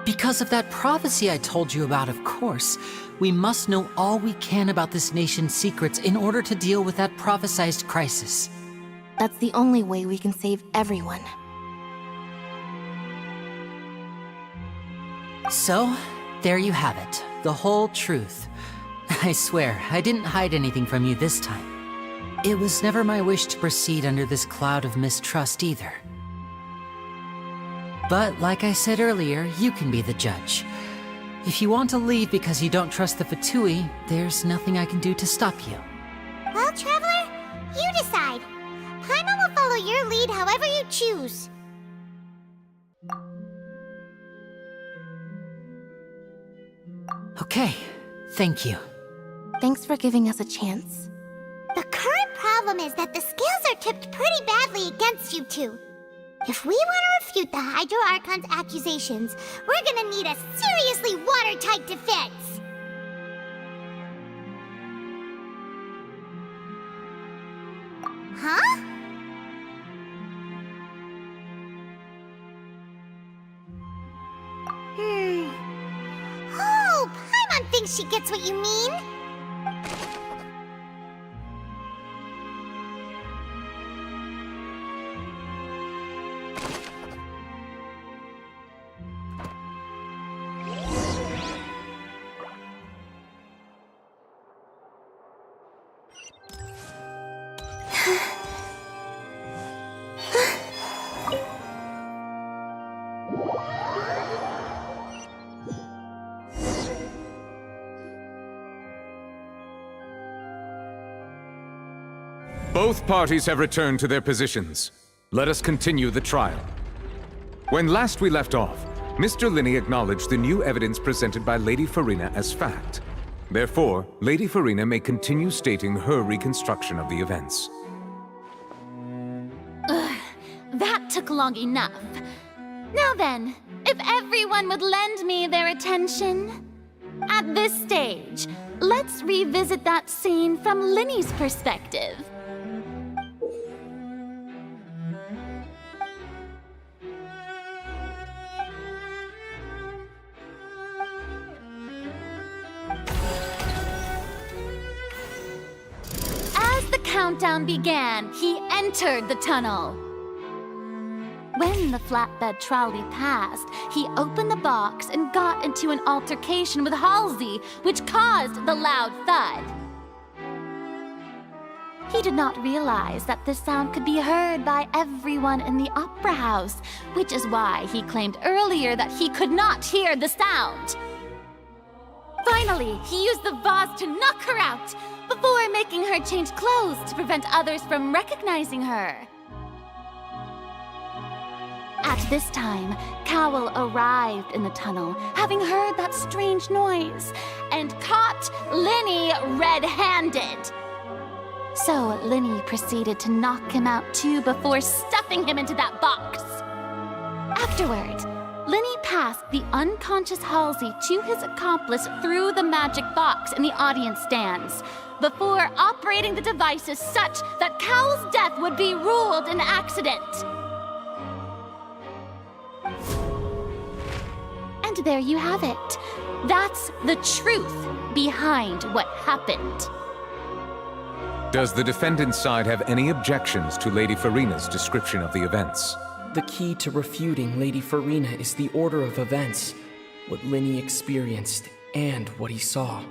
Because of that prophecy I told you about, of course. We must know all we can about this nation's secrets in order to deal with that prophesized crisis. That's the only way we can save everyone. So, there you have it. The whole truth. I swear, I didn't hide anything from you this time. It was never my wish to proceed under this cloud of mistrust either. But like I said earlier, you can be the judge. If you want to leave because you don't trust the Fatui, there's nothing I can do to stop you. Well, Traveler, you decide. Paimon will follow your lead however you choose. Okay, thank you. Thanks for giving us a chance. The current problem is that the scales are tipped pretty badly against you two. If we want to refute the Hydro Archon's accusations, we're gonna need a seriously watertight defense. Huh? Oh, Paimon thinks she gets what you mean. Both parties have returned to their positions. Let us continue the trial. When last we left off, Mr. Linney acknowledged the new evidence presented by Lady Farina as fact. Therefore, Lady Farina may continue stating her reconstruction of the events. That took long enough. Now then, if everyone would lend me their attention. At this stage, let's revisit that scene from Linney's perspective. As the countdown began, he entered the tunnel. When the flatbed trolley passed, he opened the box and got into an altercation with Halsey, which caused the loud thud. He did not realize that this sound could be heard by everyone in the opera house, which is why he claimed earlier that he could not hear the sound. Finally, he used the vase to knock her out, before making her change clothes to prevent others from recognizing her. At this time, Cowell arrived in the tunnel, having heard that strange noise, and caught Linney red-handed. So Linney proceeded to knock him out too before stuffing him into that box. Afterward, Linney passed the unconscious Halsey to his accomplice through the magic box in the audience stands, before operating the devices such that Cowell's death would be ruled an accident. And there you have it. That's the truth behind what happened. Does the defendant's side have any objections to Lady Farina's description of the events? The key to refuting Lady Farina is the order of events, what Linney experienced, and what he saw.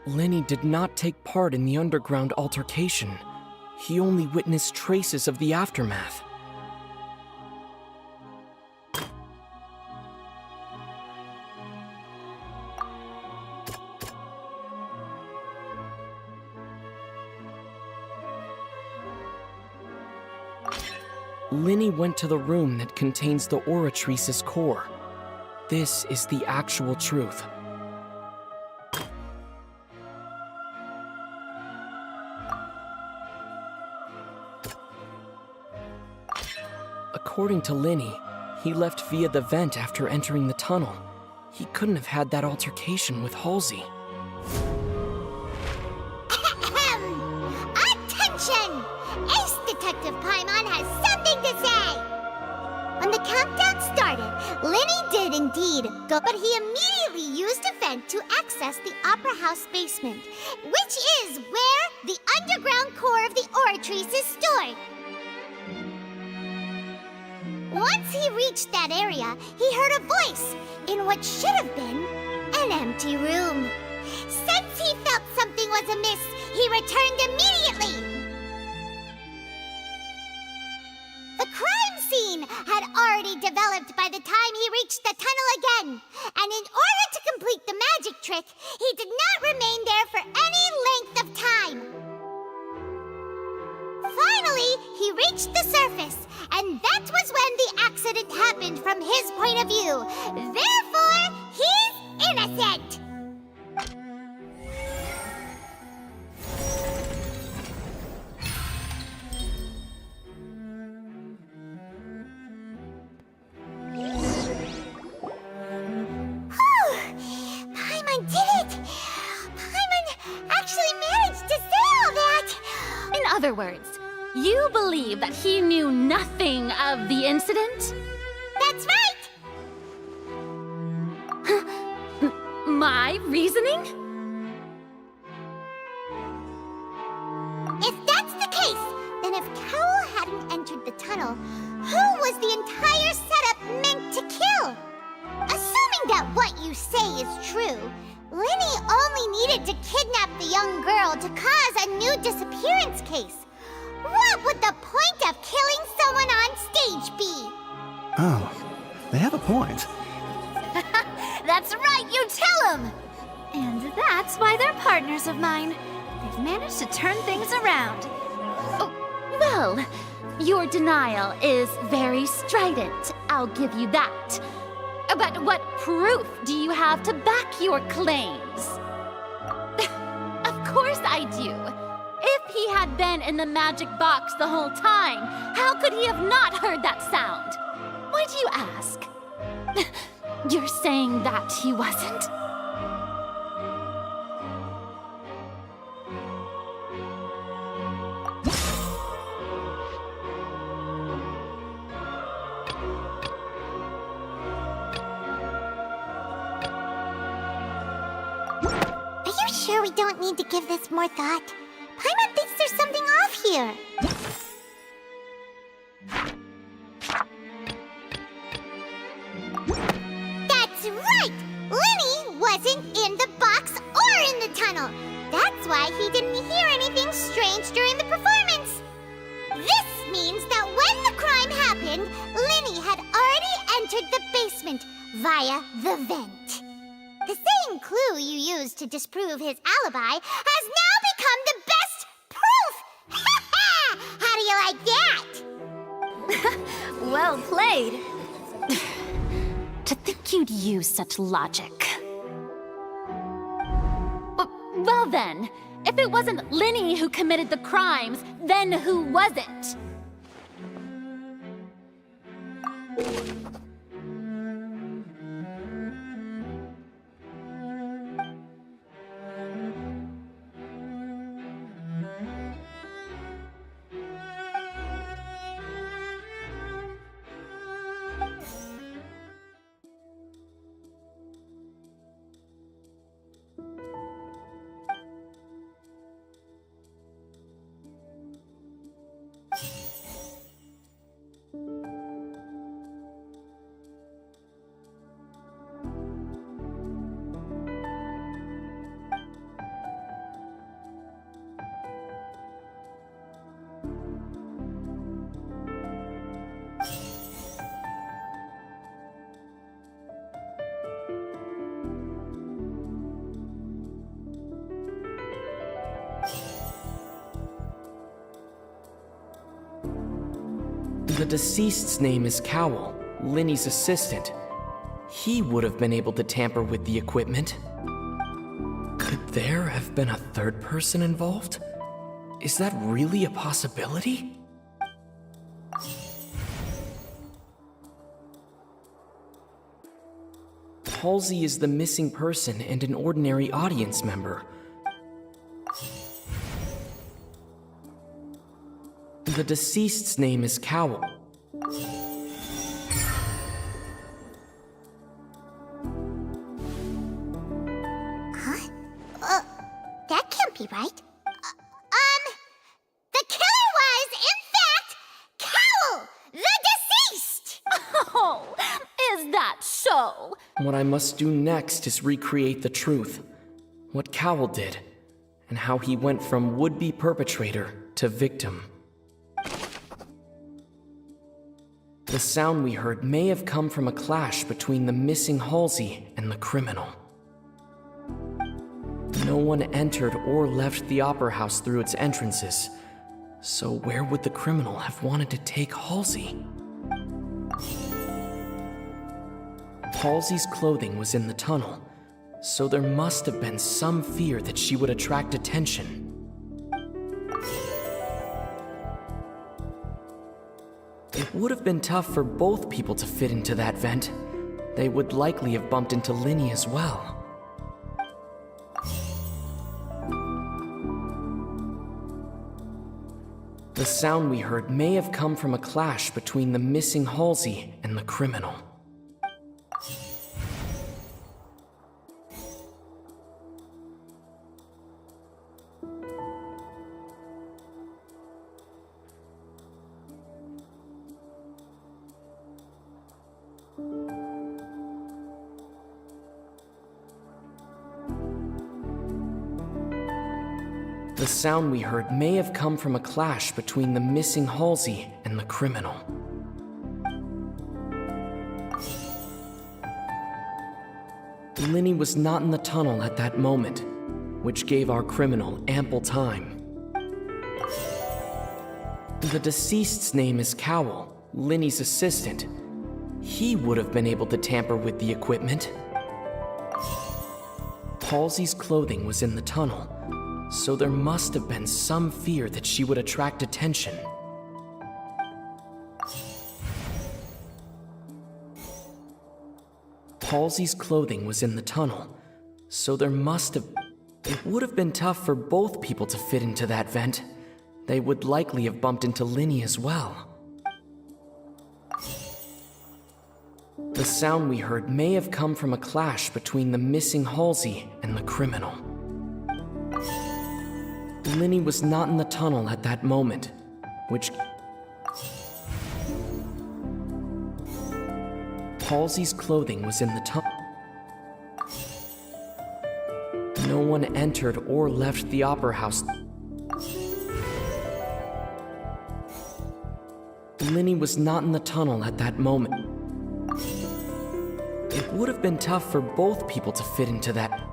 Lenny did not take part in the underground altercation. He only witnessed traces of the aftermath. Lenny went to the room that contains the Oratrice's core. This is the actual truth. According to Lenny, he left via the vent after entering the tunnel. He couldn't have had that altercation with Halsey. Attention! Ace Detective Paimon has something to say! When the countdown started, Lenny did indeed go, but he immediately used a vent to access the Opera House basement, which is where the underground core of the Oratrice is stored. Once he reached that area, he heard a voice in what should have been an empty room. Since he felt something was amiss, he returned immediately. The crime scene had already developed by the time he reached the tunnel again, and in order to complete the magic trick, he did not remain there for any length of time. Finally, he reached the surface, and that was when the accident happened from his point of view. Therefore, he's innocent! Paimon did it! Paimon actually managed to say all that! In other words, you believe that he knew nothing of the incident? That's right! My reasoning? If that's the case, then if Cowell hadn't entered the tunnel, who was the entire setup meant to kill? Assuming that what you say is true, Lenny only needed to kidnap the young girl to cause a new disappearance case. What would the point of killing someone on stage be? Oh, they have a point. That's right, you tell them! And that's why they're partners of mine. They've managed to turn things around. Oh, well, your denial is very strident, I'll give you that. But what proof do you have to back your claims? Of course I do. If he had been in the magic box the whole time, how could he have not heard that sound? Why do you ask? You're saying that he wasn't? Are you sure we don't need to give this more thought? Paimon thinks there's something off here. That's right! Lenny wasn't in the box or in the tunnel. That's why he didn't hear anything strange during the performance. This means that when the crime happened, Lenny had already entered the basement via the vent. The same clue you used to disprove his alibi has now become the best proof! How do you like that? Well played. To think you'd use such logic. Well then, if it wasn't Lenny who committed the crimes, then who was it? The deceased's name is Cowell, Linny's assistant. He would have been able to tamper with the equipment. Could there have been a third person involved? Is that really a possibility? Halsey is the missing person and an ordinary audience member. The deceased's name is Cowell. That can't be right. The killer was, in fact, Cowell, the deceased! Oh, is that so? What I must do next is recreate the truth. What Cowell did, and how he went from would-be perpetrator to victim. The sound we heard may have come from a clash between the missing Halsey and the criminal. No one entered or left the Opera House through its entrances, so where would the criminal have wanted to take Halsey? Halsey's clothing was in the tunnel, so there must have been some fear that she would attract attention. It would have been tough for both people to fit into that vent. They would likely have bumped into Linny as well. The sound we heard may have come from a clash between the missing Halsey and the criminal. The sound we heard may have come from a clash between the missing Halsey and the criminal. Linny was not in the tunnel at that moment, which gave our criminal ample time. The deceased's name is Cowell, Linny's assistant. He would have been able to tamper with the equipment. Halsey's clothing was in the tunnel, so there must have been some fear that she would attract attention. Halsey's clothing was in the tunnel, so there must have... It would have been tough for both people to fit into that vent. They would likely have bumped into Linny as well. The sound we heard may have come from a clash between the missing Halsey and the criminal. Linny was not in the tunnel at that moment, which... Halsey's clothing was in the tunnel. No one entered or left the Opera House. Linny was not in the tunnel at that moment. It would have been tough for both people to fit into that.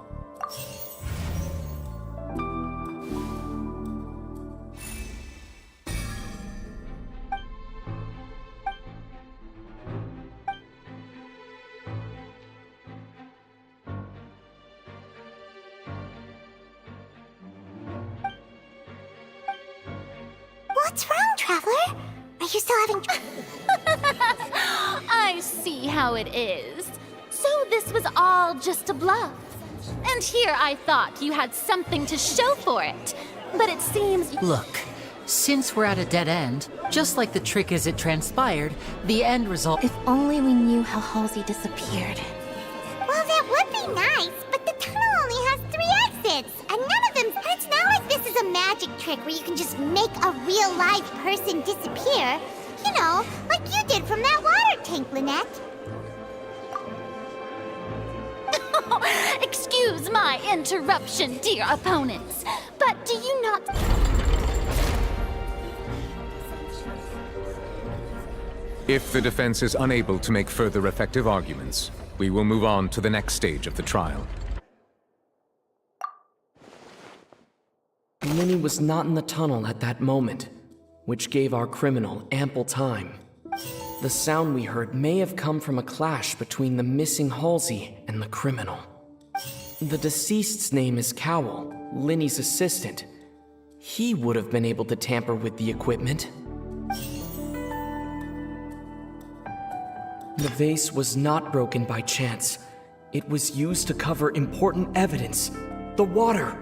What's wrong, Traveler? Are you still having... I see how it is. So this was all just a bluff. And here I thought you had something to show for it. But it seems... Look, since we're at a dead end, just like the trick as it transpired, the end result... If only we knew how Halsey disappeared. Well, that would be nice, but the tunnel only has 3 exits, and none of them... And it's not like this is a magic trick where you can just make a real live person disappear. You know, like you did from that water tank, Lynette. Excuse my interruption, dear opponents, but do you not... If the defense is unable to make further effective arguments, we will move on to the next stage of the trial. Linny was not in the tunnel at that moment, which gave our criminal ample time. The sound we heard may have come from a clash between the missing Halsey and the criminal. The deceased's name is Cowell, Linny's assistant. He would have been able to tamper with the equipment. The vase was not broken by chance. It was used to cover important evidence. The water.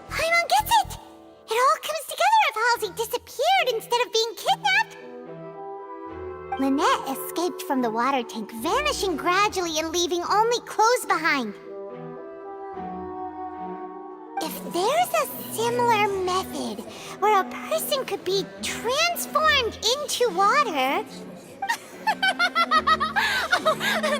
Paimon gets it! It all comes together if Halsey disappeared instead of being kidnapped. Lynette escaped from the water tank, vanishing gradually and leaving only clothes behind. If there's a similar method where a person could be transformed into water...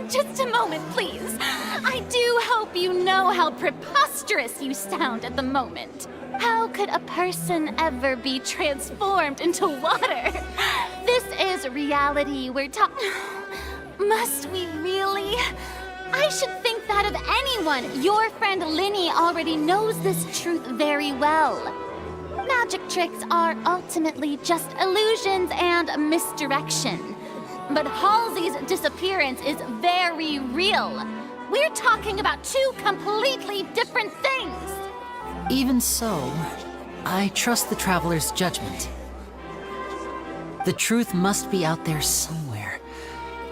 Just a moment, please. I do hope you know how preposterous you sound at the moment. How could a person ever be transformed into water? This is reality we're talking... Must we really? I should think that of anyone. Your friend Linny already knows this truth very well. Magic tricks are ultimately just illusions and misdirection. But Halsey's disappearance is very real. We're talking about two completely different things. Even so, I trust the Traveler's judgment. The truth must be out there somewhere.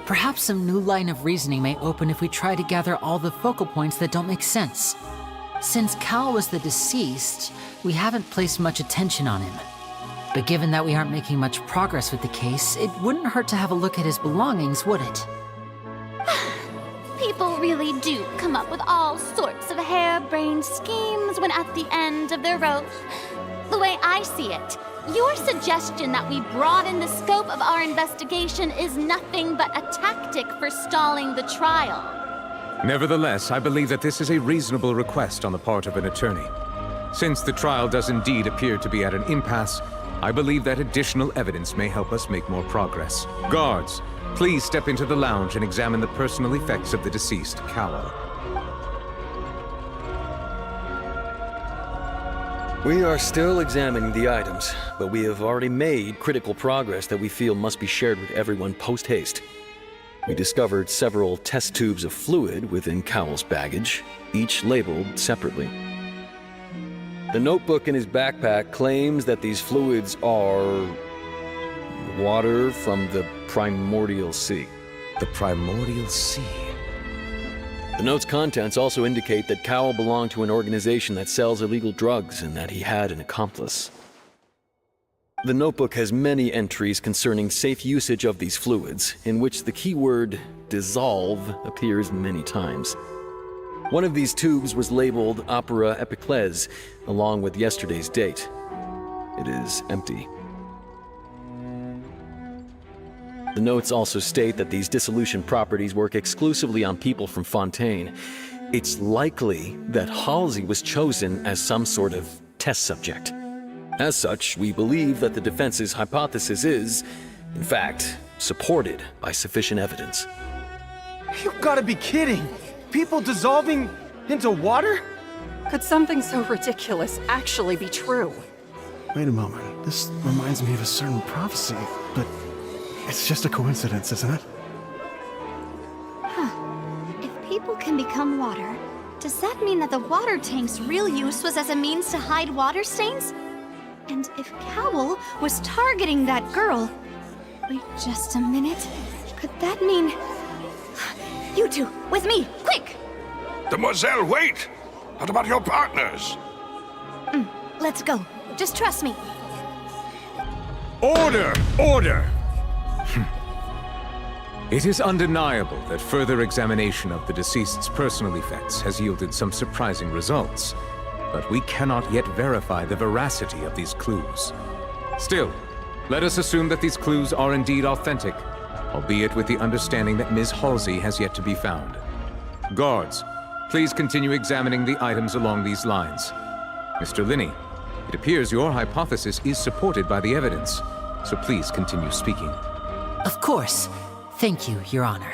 Perhaps some new line of reasoning may open if we try to gather all the focal points that don't make sense. Since Cal was the deceased, we haven't placed much attention on him. But given that we aren't making much progress with the case, it wouldn't hurt to have a look at his belongings, would it? People really do come up with all sorts of harebrained schemes when at the end of their rope. The way I see it, your suggestion that we broaden the scope of our investigation is nothing but a tactic for stalling the trial. Nevertheless, I believe that this is a reasonable request on the part of an attorney. Since the trial does indeed appear to be at an impasse, I believe that additional evidence may help us make more progress. Guards, please step into the lounge and examine the personal effects of the deceased, Cowell. We are still examining the items, but we have already made critical progress that we feel must be shared with everyone post-haste. We discovered several test tubes of fluid within Cowell's baggage, each labeled separately. The notebook in his backpack claims that these fluids are water from the primordial sea. The primordial sea. The note's contents also indicate that Cowell belonged to an organization that sells illegal drugs and that he had an accomplice. The notebook has many entries concerning safe usage of these fluids, in which the keyword dissolve appears many times. One of these tubes was labeled Opera Epiclese, along with yesterday's date. It is empty. The notes also state that these dissolution properties work exclusively on people from Fontaine. It's likely that Halsey was chosen as some sort of test subject. As such, we believe that the defense's hypothesis is, in fact, supported by sufficient evidence. You've got to be kidding! People dissolving into water? Could something so ridiculous actually be true? Wait a moment. This reminds me of a certain prophecy, but it's just a coincidence, isn't it? If people can become water, does that mean that the water tank's real use was as a means to hide water stains? And if Cowell was targeting that girl... Wait just a minute. Could that mean... You two, with me, quick! Demoiselle, wait! What about your partners? Let's go. Just trust me. Order! Order! It is undeniable that further examination of the deceased's personal effects has yielded some surprising results, but we cannot yet verify the veracity of these clues. Still, let us assume that these clues are indeed authentic, albeit with the understanding that Ms. Halsey has yet to be found. Guards, please continue examining the items along these lines. Mr. Linney, it appears your hypothesis is supported by the evidence, so please continue speaking. Of course. Thank you, Your Honor.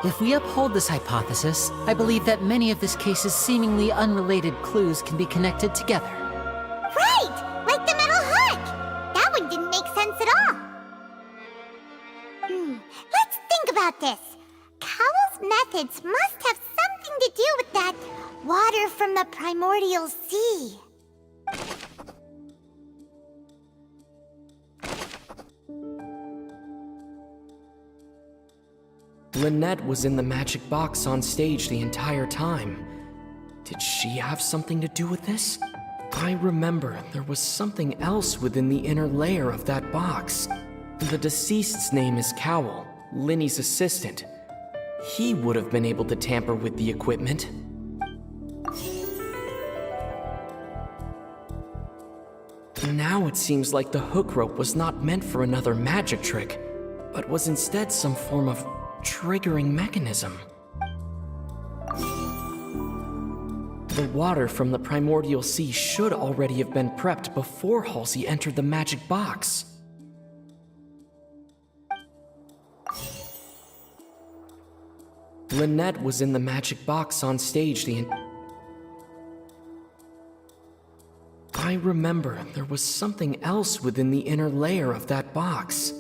If we uphold this hypothesis, I believe that many of this case's seemingly unrelated clues can be connected together. Right! Like the metal hook! That one didn't make sense at all. Let's think about this. Cowell's methods must have something to do with that water from the primordial sea. Lynette was in the magic box on stage the entire time. Did she have something to do with this? I remember there was something else within the inner layer of that box. The deceased's name is Cowell, Linny's assistant. He would have been able to tamper with the equipment. Now it seems like the hook rope was not meant for another magic trick, but was instead some form of triggering mechanism. The water from the primordial sea should already have been prepped before Halsey entered the magic box. Lynette was in the magic box on stage I remember there was something else within the inner layer of that box.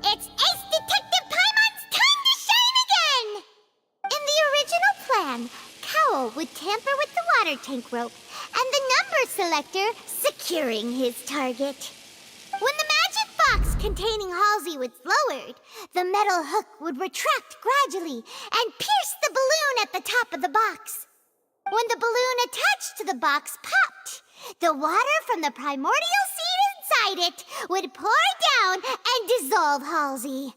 It's Ace Detective Paimon's time to shine again! In the original plan, Cowell would tamper with the water tank rope and the number selector securing his target. When the magic box containing Halsey was lowered, the metal hook would retract gradually and pierce the balloon at the top of the box. When the balloon attached to the box popped, the water from the primordial seed inside it would pour down and dissolve Halsey.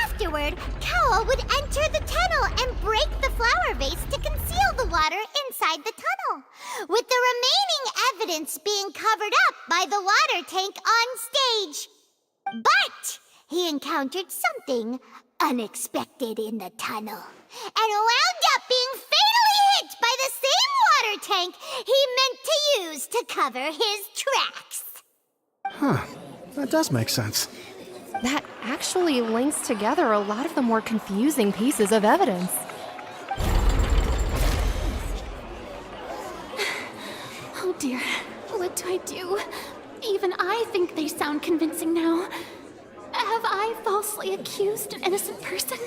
Afterward, Cowell would enter the tunnel and break the flower vase to conceal the water inside the tunnel, with the remaining evidence being covered up by the water tank on stage. But he encountered something unexpected in the tunnel and wound up being fatally hit by the same water tank he meant to use to cover his tracks. Huh. That does make sense. That actually links together a lot of the more confusing pieces of evidence. Oh dear, what do I do? Even I think they sound convincing now. Have I falsely accused an innocent person?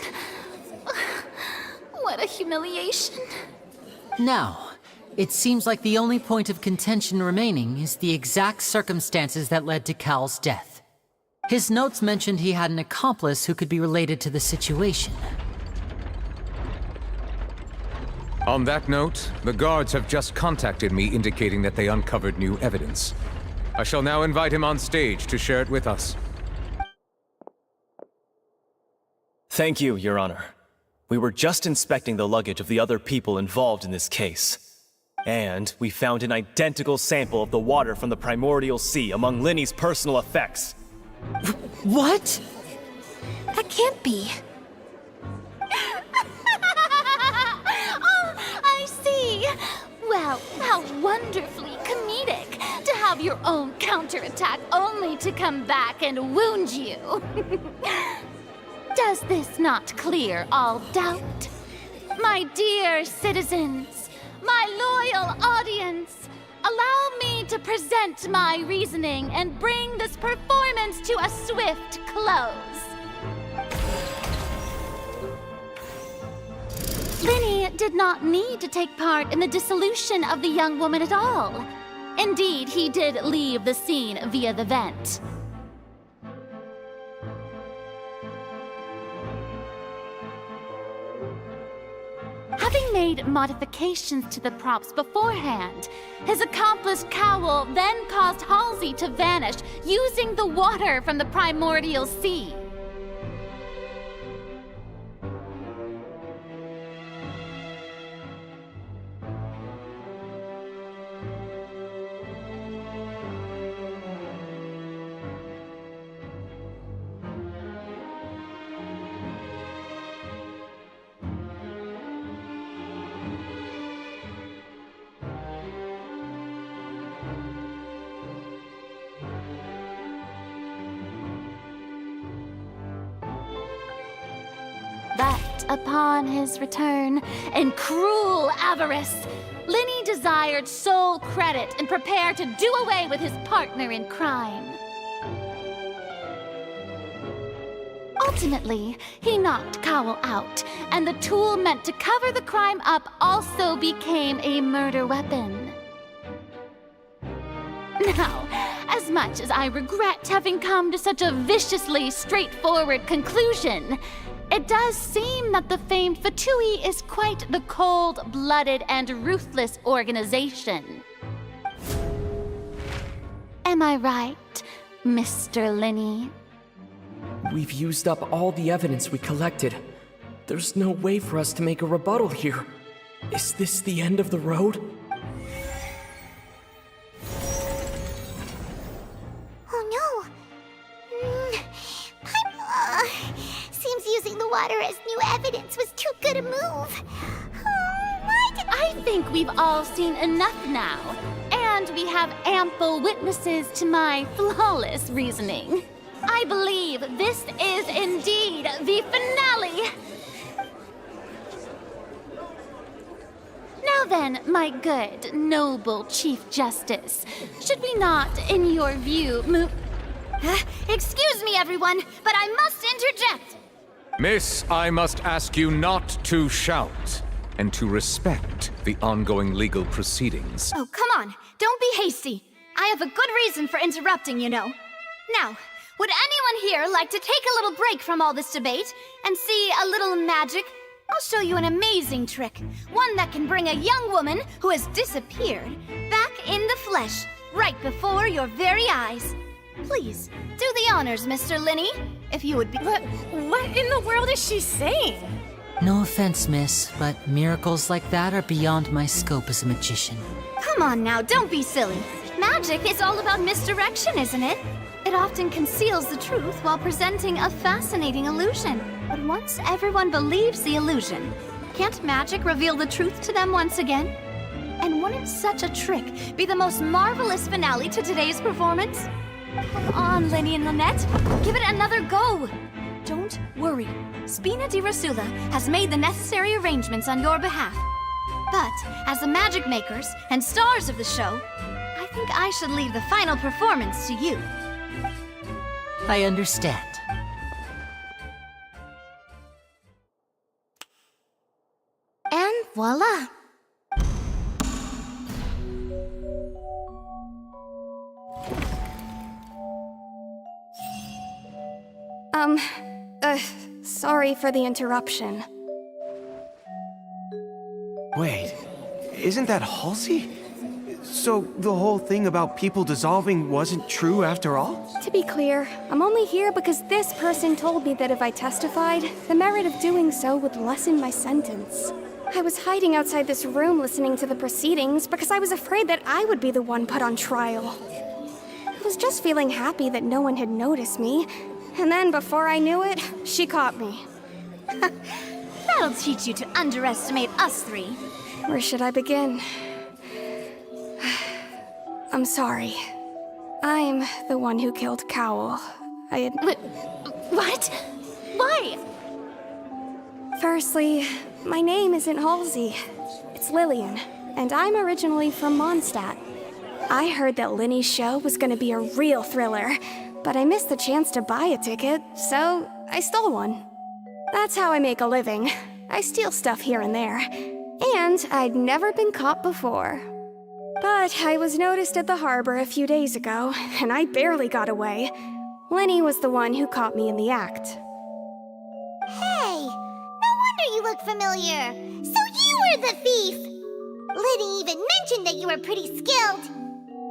What a humiliation. Now, it seems like the only point of contention remaining is the exact circumstances that led to Cal's death. His notes mentioned he had an accomplice who could be related to the situation. On that note, the guards have just contacted me indicating that they uncovered new evidence. I shall now invite him on stage to share it with us. Thank you, Your Honor. We were just inspecting the luggage of the other people involved in this case. And we found an identical sample of the water from the primordial sea among Linny's personal effects. What? That can't be. Oh, I see. Well, how wonderfully comedic to have your own counterattack only to come back and wound you. Does this not clear all doubt? My dear citizens, my loyal audience, allow me to present my reasoning and bring this performance to a swift close. Linny did not need to take part in the dissolution of the young woman at all. Indeed, he did leave the scene via the vent. Having made modifications to the props beforehand, his accomplice Cowell then caused Halsey to vanish using the water from the primordial sea. upon his return, in cruel avarice, Linny desired sole credit and prepared to do away with his partner in crime. Ultimately, he knocked Cowell out, and the tool meant to cover the crime up also became a murder weapon. Now, as much as I regret having come to such a viciously straightforward conclusion, it does seem that the famed Fatui is quite the cold-blooded and ruthless organization. Am I right, Mr. Linny? We've used up all the evidence we collected. There's no way for us to make a rebuttal here. Is this the end of the road? Oh no. Seems using the water as new evidence was too good a move. I think we've all seen enough now, and we have ample witnesses to my flawless reasoning. I believe this is indeed the finale. Now then, my good, noble Chief Justice, should we not, in your view, move... Excuse me, everyone, but I must interject. Miss, I must ask you not to shout, and to respect the ongoing legal proceedings. Oh, come on. Don't be hasty. I have a good reason for interrupting, you know. Now, would anyone here like to take a little break from all this debate and see a little magic? I'll show you an amazing trick. One that can bring a young woman who has disappeared back in the flesh, right before your very eyes. Please, do the honors, Mr. Linny, if you would be— What in the world is she saying? No offense, miss, but miracles like that are beyond my scope as a magician. Come on now, don't be silly. Magic is all about misdirection, isn't it? It often conceals the truth while presenting a fascinating illusion. But once everyone believes the illusion, can't magic reveal the truth to them once again? And wouldn't such a trick be the most marvelous finale to today's performance? Come on, Linny and Lynette, give it another go. Don't worry, Spina di Rosula has made the necessary arrangements on your behalf. But as the magic makers and stars of the show, I think I should leave the final performance to you. I understand. And voila! Sorry for the interruption. Wait, isn't that Halsey? So the whole thing about people dissolving wasn't true after all? To be clear, I'm only here because this person told me that if I testified, the merit of doing so would lessen my sentence. I was hiding outside this room listening to the proceedings because I was afraid that I would be the one put on trial. I was just feeling happy that no one had noticed me, and then before I knew it, she caught me. That'll teach you to underestimate us three. Where should I begin? I'm sorry. I'm the one who killed Cowell. I had... What? Why? Firstly, my name isn't Halsey. It's Lillian, and I'm originally from Mondstadt. I heard that Linny's show was gonna be a real thriller, but I missed the chance to buy a ticket, so I stole one. That's how I make a living. I steal stuff here and there. And I'd never been caught before. But I was noticed at the harbor a few days ago, and I barely got away. Linny was the one who caught me in the act. Hey, no wonder you look familiar. So you were the thief. Liddy even mentioned that you were pretty skilled.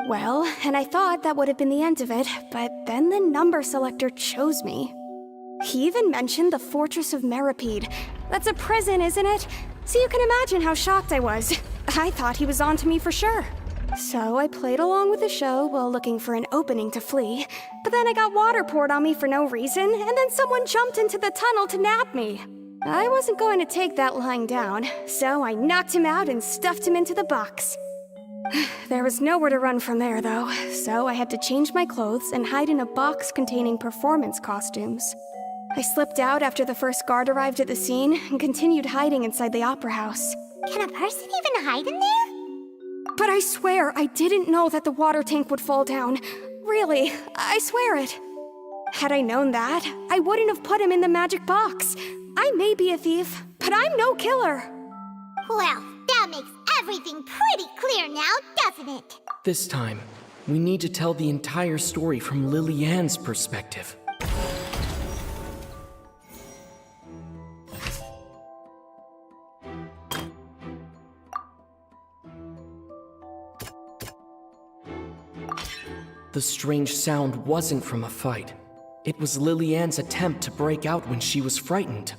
Well, and I thought that would have been the end of it, but then the number selector chose me. He even mentioned the Fortress of Meripede. That's a prison, isn't it? So you can imagine how shocked I was. I thought he was onto me for sure. So I played along with the show while looking for an opening to flee, but then I got water poured on me for no reason, and then someone jumped into the tunnel to nab me. I wasn't going to take that lying down, so I knocked him out and stuffed him into the box. There was nowhere to run from there, though, so I had to change my clothes and hide in a box containing performance costumes. I slipped out after the first guard arrived at the scene and continued hiding inside the opera house. Can a person even hide in there? But I swear I didn't know that the water tank would fall down. Really, I swear it. Had I known that, I wouldn't have put him in the magic box. I may be a thief, but I'm no killer. Well, that makes everything pretty clear now, doesn't it? This time, we need to tell the entire story from Lily-Ann's perspective. The strange sound wasn't from a fight. It was Lily-Ann's attempt to break out when she was frightened.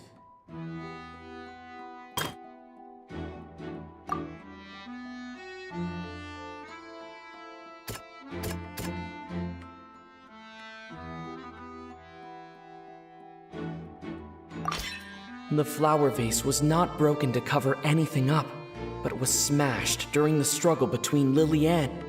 The flower vase was not broken to cover anything up, but was smashed during the struggle between Lily-Ann.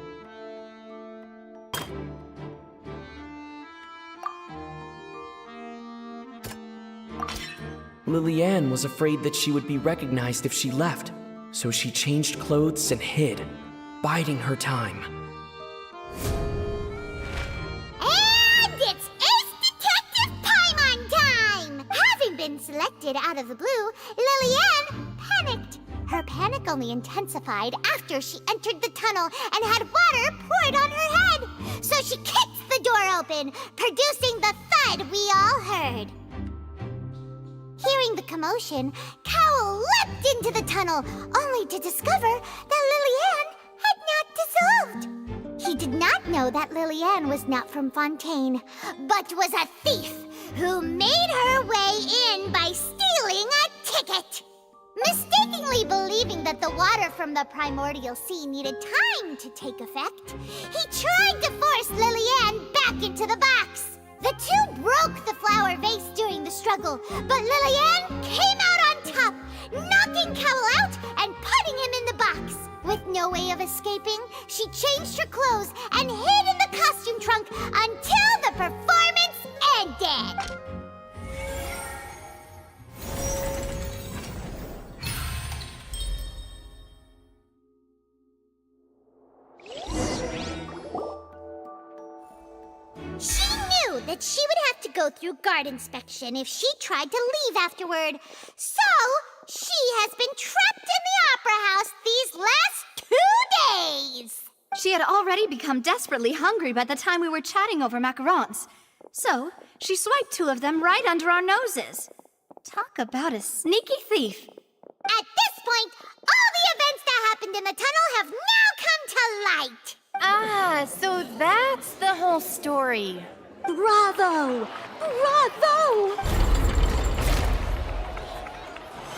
Lily-Ann was afraid that she would be recognized if she left, so she changed clothes and hid, biding her time. And it's Ace Detective Paimon time! Having been selected out of the blue, Lily-Ann panicked. Her panic only intensified after she entered the tunnel and had water poured on her head. So she kicked the door open, producing the thud we all heard. Hearing the commotion, Cowell leapt into the tunnel, only to discover that Lily-Ann had not dissolved. He did not know that Lily-Ann was not from Fontaine, but was a thief who made her way in by stealing a ticket. Mistakenly believing that the water from the primordial sea needed time to take effect, he tried to force Lily-Ann back into the box. The two broke the flower vase during the struggle, but Lily-Ann came out on top, knocking Cowell out and putting him in the box. With no way of escaping, she changed her clothes and hid in the costume trunk until the performance ended. She knew that she would have to go through guard inspection if she tried to leave afterward. So, she has been trapped in the opera house these last 2 days. She had already become desperately hungry by the time we were chatting over macarons. So, she swiped 2 of them right under our noses. Talk about a sneaky thief. At this point, all the events that happened in the tunnel have now come to light. Ah, so that's the whole story. Bravo! Bravo!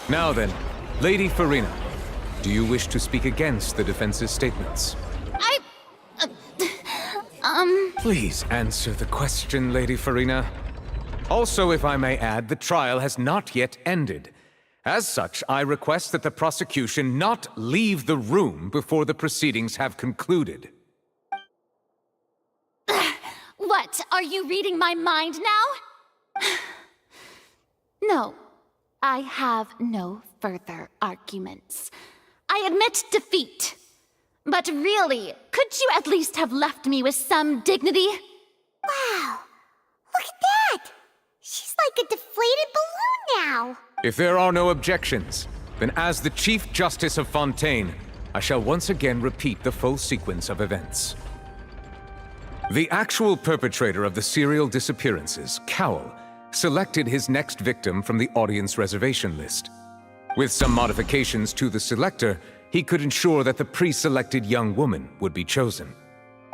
Now then, Lady Farina, do you wish to speak against the defense's statements? Please answer the question, Lady Farina. Also, if I may add, the trial has not yet ended. As such, I request that the prosecution not leave the room before the proceedings have concluded. What, are you reading my mind now? No, I have no further arguments. I admit defeat. But really, could you at least have left me with some dignity? Wow, look at that! She's like a deflated balloon now. If there are no objections, then as the Chief Justice of Fontaine, I shall once again repeat the full sequence of events. The actual perpetrator of the serial disappearances, Cowell, selected his next victim from the audience reservation list. With some modifications to the selector, he could ensure that the pre-selected young woman would be chosen.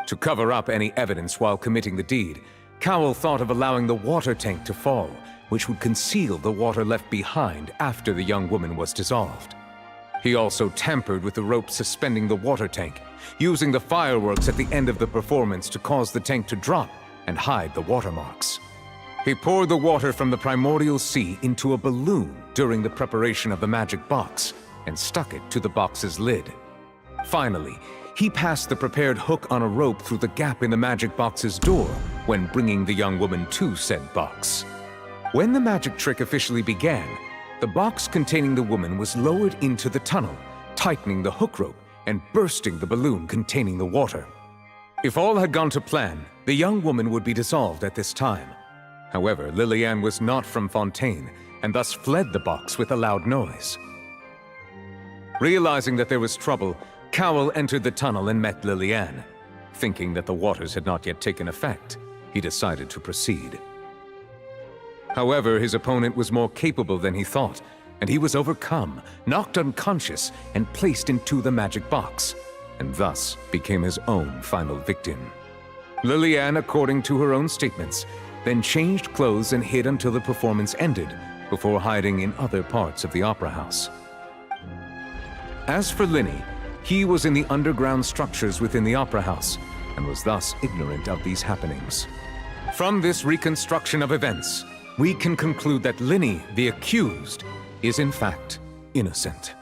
To cover up any evidence while committing the deed, Cowell thought of allowing the water tank to fall, which would conceal the water left behind after the young woman was dissolved. He also tampered with the rope suspending the water tank, using the fireworks at the end of the performance to cause the tank to drop and hide the watermarks. He poured the water from the primordial sea into a balloon during the preparation of the magic box and stuck it to the box's lid. Finally, he passed the prepared hook on a rope through the gap in the magic box's door when bringing the young woman to said box. When the magic trick officially began, the box containing the woman was lowered into the tunnel, tightening the hook rope and bursting the balloon containing the water. If all had gone to plan, the young woman would be dissolved at this time. However, Liliane was not from Fontaine, and thus fled the box with a loud noise. Realizing that there was trouble, Cowell entered the tunnel and met Liliane. Thinking that the waters had not yet taken effect, he decided to proceed. However, his opponent was more capable than he thought, and he was overcome, knocked unconscious, and placed into the magic box, and thus became his own final victim. Liliane, according to her own statements, then changed clothes and hid until the performance ended, before hiding in other parts of the opera house. As for Linny, he was in the underground structures within the opera house, and was thus ignorant of these happenings. From this reconstruction of events, we can conclude that Linny, the accused, is in fact innocent.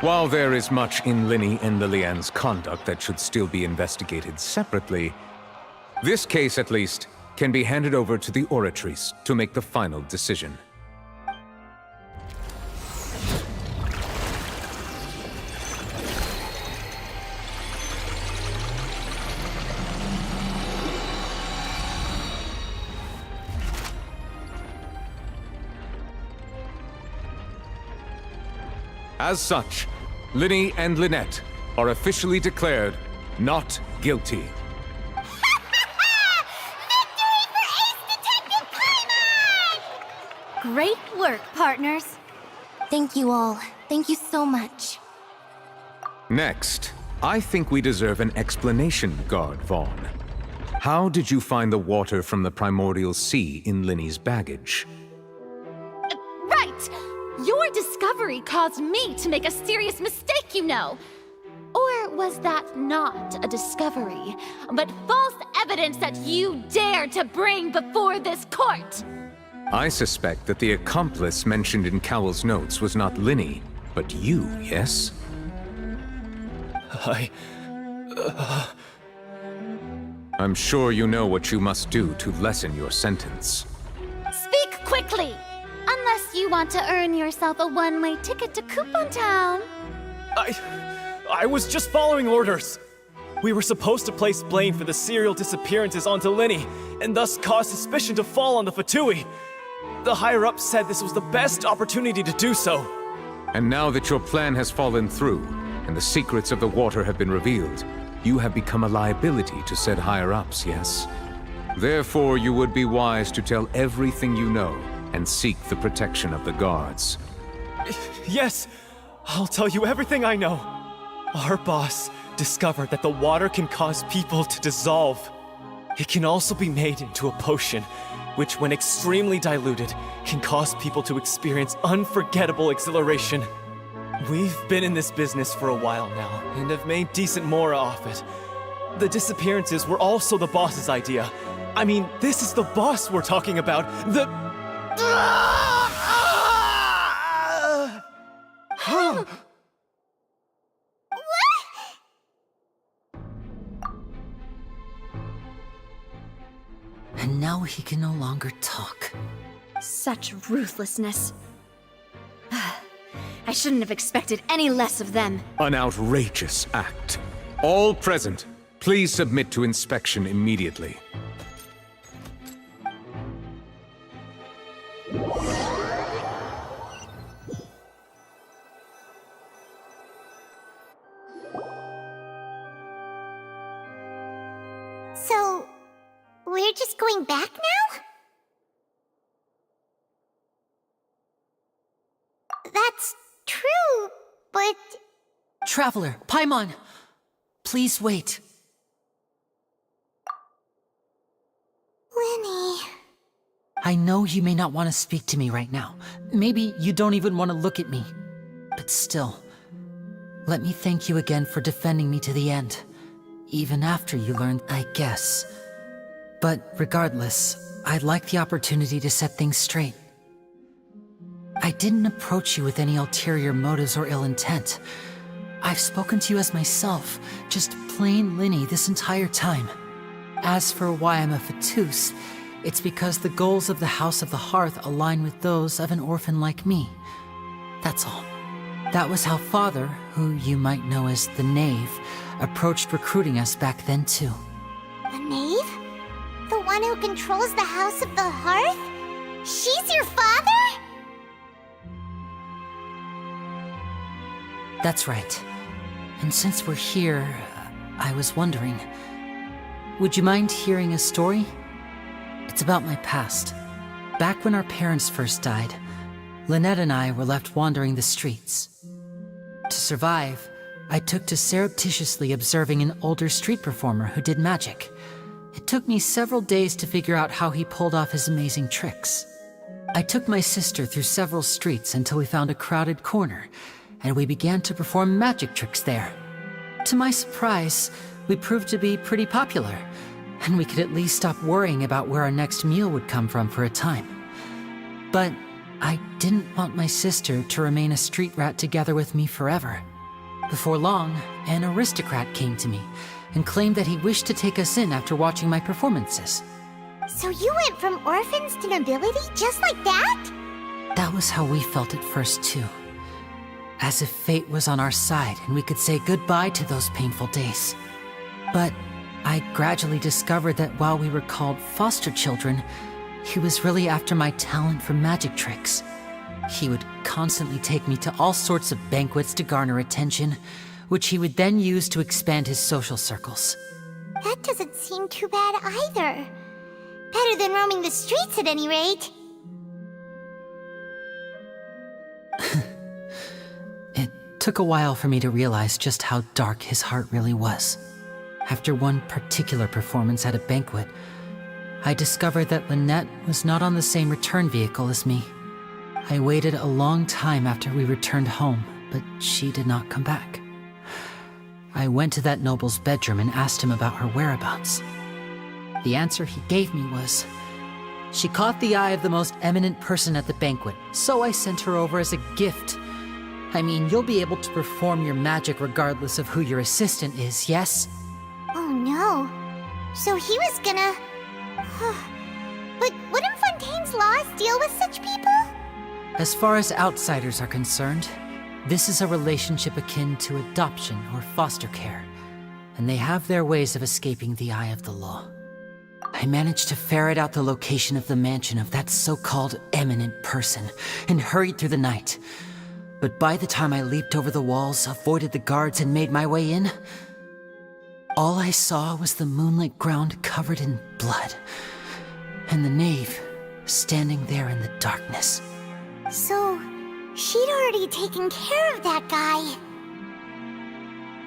While there is much in Linny and Liliane's conduct that should still be investigated separately, this case, at least, can be handed over to the Oratrice to make the final decision. As such, Linny and Lynette are officially declared not guilty. Great work, partners. Thank you all. Thank you so much. Next, I think we deserve an explanation, Guard Vaughn. How did you find the water from the primordial sea in Linny's baggage? Right! Your discovery caused me to make a serious mistake, you know. Or was that not a discovery, but false evidence that you dared to bring before this court? I suspect that the accomplice mentioned in Cowell's notes was not Linny, but you, yes? I'm sure you know what you must do to lessen your sentence. Speak quickly! Unless you want to earn yourself a one-way ticket to Coupon Town. I was just following orders. We were supposed to place blame for the serial disappearances onto Linny, and thus cause suspicion to fall on the Fatui. The higher-ups said this was the best opportunity to do so. And now that your plan has fallen through, and the secrets of the water have been revealed, you have become a liability to said higher-ups, yes? Therefore, you would be wise to tell everything you know, and seek the protection of the guards. Yes, I'll tell you everything I know. Our boss discovered that the water can cause people to dissolve. It can also be made into a potion, which when extremely diluted, can cause people to experience unforgettable exhilaration. We've been in this business for a while now, and have made decent mora off it. The disappearances were also the boss's idea. I mean, this is the boss we're talking about. And now he can no longer talk. Such ruthlessness. I shouldn't have expected any less of them. An outrageous act. All present, please submit to inspection immediately. So, we're just going back now? That's true, but... Traveler, Paimon, please wait. Linny... I know you may not want to speak to me right now. Maybe you don't even want to look at me. But still, let me thank you again for defending me to the end. Even after you learned, I guess. But regardless, I'd like the opportunity to set things straight. I didn't approach you with any ulterior motives or ill intent. I've spoken to you as myself, just plain Linny this entire time. as for why I'm a Fatus, it's because the goals of the House of the Hearth align with those of an orphan like me. That's all. That was how Father, who you might know as the Knave, approached recruiting us back then too. The Knave? The one who controls the House of the Hearth? She's your father? That's right. And since we're here, I was wondering, would you mind hearing a story? It's about my past. Back when our parents first died, Lynette and I were left wandering the streets. To survive, I took to surreptitiously observing an older street performer who did magic. It took me several days to figure out how he pulled off his amazing tricks. I took my sister through several streets until we found a crowded corner, and we began to perform magic tricks there. To my surprise, we proved to be pretty popular, and we could at least stop worrying about where our next meal would come from for a time. But I didn't want my sister to remain a street rat together with me forever. Before long, an aristocrat came to me and claimed that he wished to take us in after watching my performances. So you went from orphans to nobility just like that? That was how we felt at first too. As if fate was on our side and we could say goodbye to those painful days. But I gradually discovered that while we were called foster children, he was really after my talent for magic tricks. He would constantly take me to all sorts of banquets to garner attention, which he would then use to expand his social circles. That doesn't seem too bad either. Better than roaming the streets at any rate. It took a while for me to realize just how dark his heart really was. After one particular performance at a banquet, I discovered that Lynette was not on the same return vehicle as me. I waited a long time after we returned home, but she did not come back. I went to that noble's bedroom and asked him about her whereabouts. The answer he gave me was, she caught the eye of the most eminent person at the banquet, so I sent her over as a gift. I mean, you'll be able to perform your magic regardless of who your assistant is, yes? Oh no. So he was gonna... But wouldn't Fontaine's laws deal with such people? As far as outsiders are concerned, this is a relationship akin to adoption or foster care, and they have their ways of escaping the eye of the law. I managed to ferret out the location of the mansion of that so-called eminent person and hurried through the night. But by the time I leaped over the walls, avoided the guards, and made my way in, all I saw was the moonlit ground covered in blood, and the knave standing there in the darkness. So, she'd already taken care of that guy.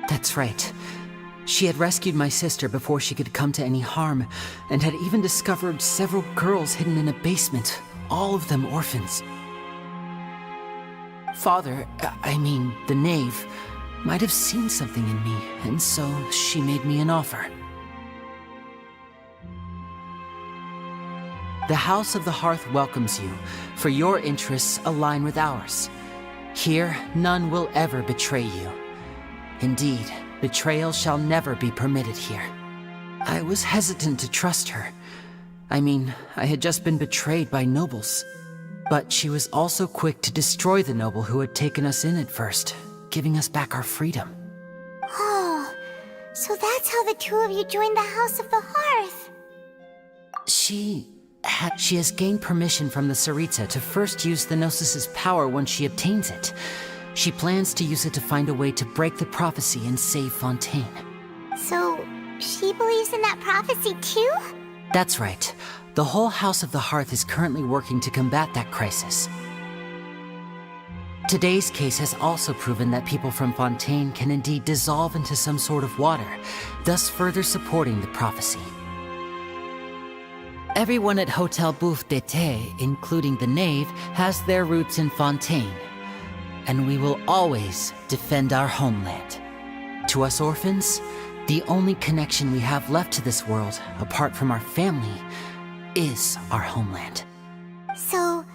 That's right. She had rescued my sister before she could come to any harm, and had even discovered several girls hidden in a basement, all of them orphans. Father, I mean, the knave, might have seen something in me, and so she made me an offer. The House of the Hearth welcomes you, for your interests align with ours. Here, none will ever betray you. Indeed, betrayal shall never be permitted here. I was hesitant to trust her. I mean, I had just been betrayed by nobles. But she was also quick to destroy the noble who had taken us in at first, giving us back our freedom. Oh, so that's how the two of you joined the House of the Hearth. She has gained permission from the Tsaritsa to first use the Gnosis's power once she obtains it. She plans to use it to find a way to break the prophecy and save Fontaine. So, she believes in that prophecy too? That's right. The whole House of the Hearth is currently working to combat that crisis. Today's case has also proven that people from Fontaine can indeed dissolve into some sort of water, thus further supporting the prophecy. Everyone at Hotel Bouffe d'été, including the knave, has their roots in Fontaine. And we will always defend our homeland. To us orphans, the only connection we have left to this world, apart from our family, is our homeland. So,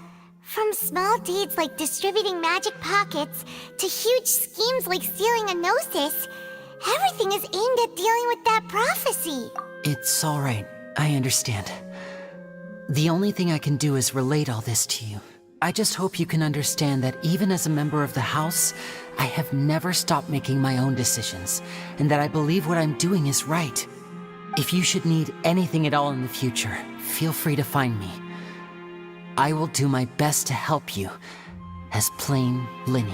from small deeds like distributing magic pockets to huge schemes like stealing a Gnosis, everything is aimed at dealing with that prophecy. It's all right. I understand. The only thing I can do is relate all this to you. I just hope you can understand that even as a member of the House, I have never stopped making my own decisions, and that I believe what I'm doing is right. If you should need anything at all in the future, feel free to find me. I will do my best to help you, as plain Linny.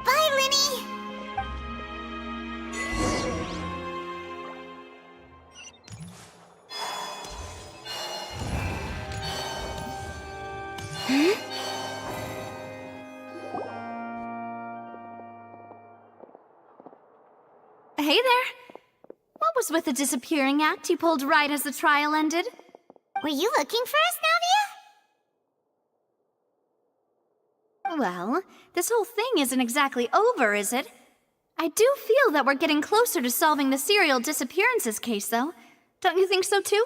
Bye, Linny! Hey there! What was with the disappearing act you pulled right as the trial ended? Were you looking for us, Navia? Well, this whole thing isn't exactly over, is it? I do feel that we're getting closer to solving the serial disappearances case, though. Don't you think so, too?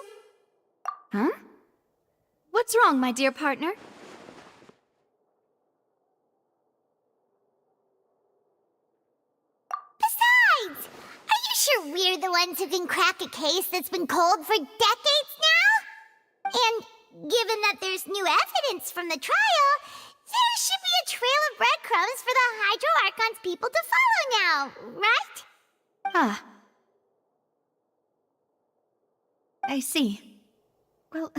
Huh? What's wrong, my dear partner? Besides, are you sure we're the ones who can crack a case that's been cold for decades now? And given that there's new evidence from the trial, there should be a trail of breadcrumbs for the Hydro Archon's people to follow now, right? Ah. I see. Well,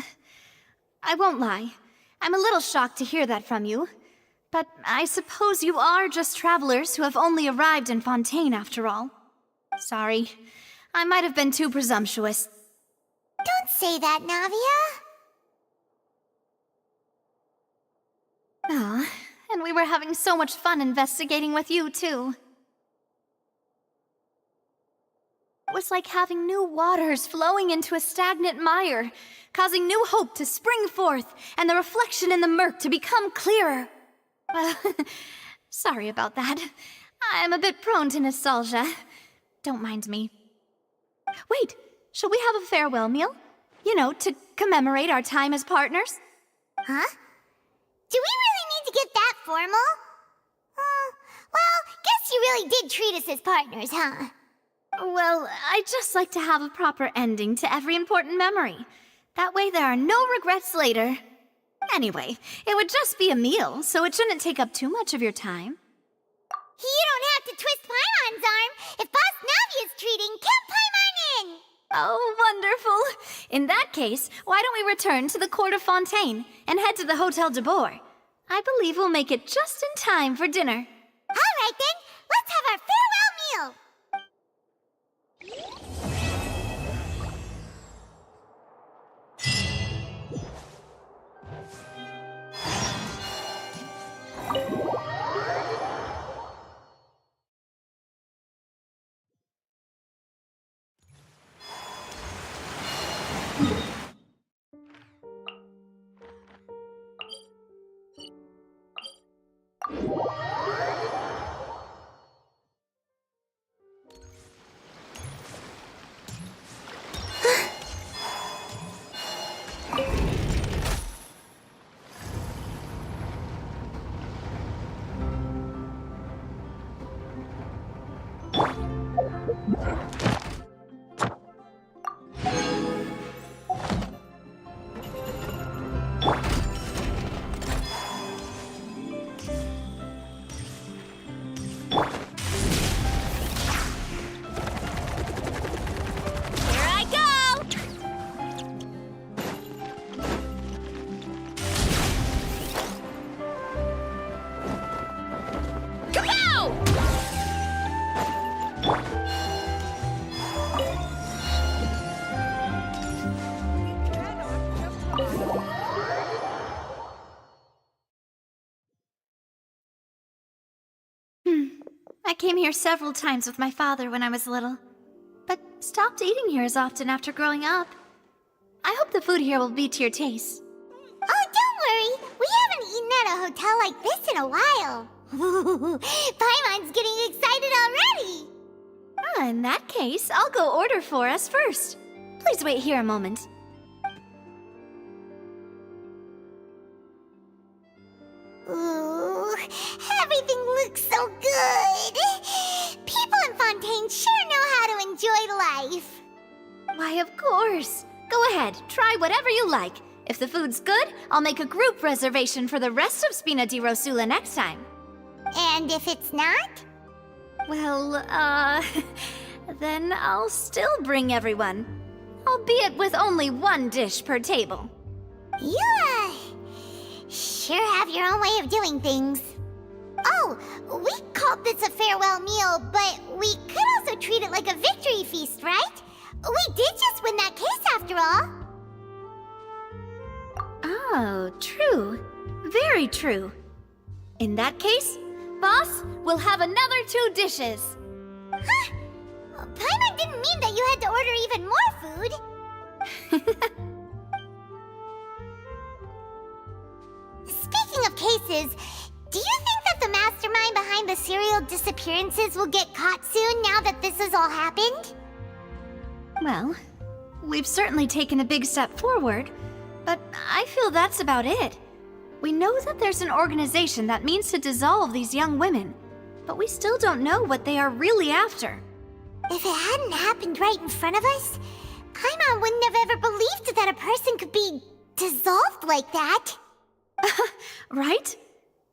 I won't lie. I'm a little shocked to hear that from you. But I suppose you are just travelers who have only arrived in Fontaine after all. Sorry. I might have been too presumptuous. Don't say that, Navia. Ah, and we were having so much fun investigating with you, too. It was like having new waters flowing into a stagnant mire, causing new hope to spring forth, and the reflection in the murk to become clearer. Well, sorry about that. I'm a bit prone to nostalgia. Don't mind me. Wait, shall we have a farewell meal? You know, to commemorate our time as partners? Huh? Do we really need to get that formal? Well, guess you really did treat us as partners, huh? Well, I'd just like to have a proper ending to every important memory. That way there are no regrets later. Anyway, it would just be a meal, so it shouldn't take up too much of your time. You don't have to twist Paimon's arm. If Boss Navi is treating, count Paimon in! Oh, wonderful. In that case, why don't we return to the Court of Fontaine and head to the Hotel de Boer? I believe we'll make it just in time for dinner. All right then, let's have our farewell meal! I came here several times with my father when I was little, but stopped eating here as often after growing up. I hope the food here will be to your taste. Oh, don't worry. We haven't eaten at a hotel like this in a while. Paimon's getting excited already. In that case, I'll go order for us first. Please wait here a moment. Ooh, everything looks so good. Why, of course. Go ahead, try whatever you like. If the food's good, I'll make a group reservation for the rest of Spina di Rosula next time. And if it's not? Well, then I'll still bring everyone. Albeit with only one dish per table. You, sure have your own way of doing things. Oh, we called this a farewell meal, but we could also treat it like a victory feast, right? We did just win that case after all. Oh, true. Very true. In that case, boss, we'll have another 2 dishes. Huh? Paimon didn't mean that you had to order even more food. Speaking of cases, do you think that the mastermind behind the serial disappearances will get caught soon now that this has all happened? Well, we've certainly taken a big step forward, but I feel that's about it. We know that there's an organization that means to dissolve these young women, but we still don't know what they are really after. If it hadn't happened right in front of us, Paimon wouldn't have ever believed that a person could be dissolved like that. Right?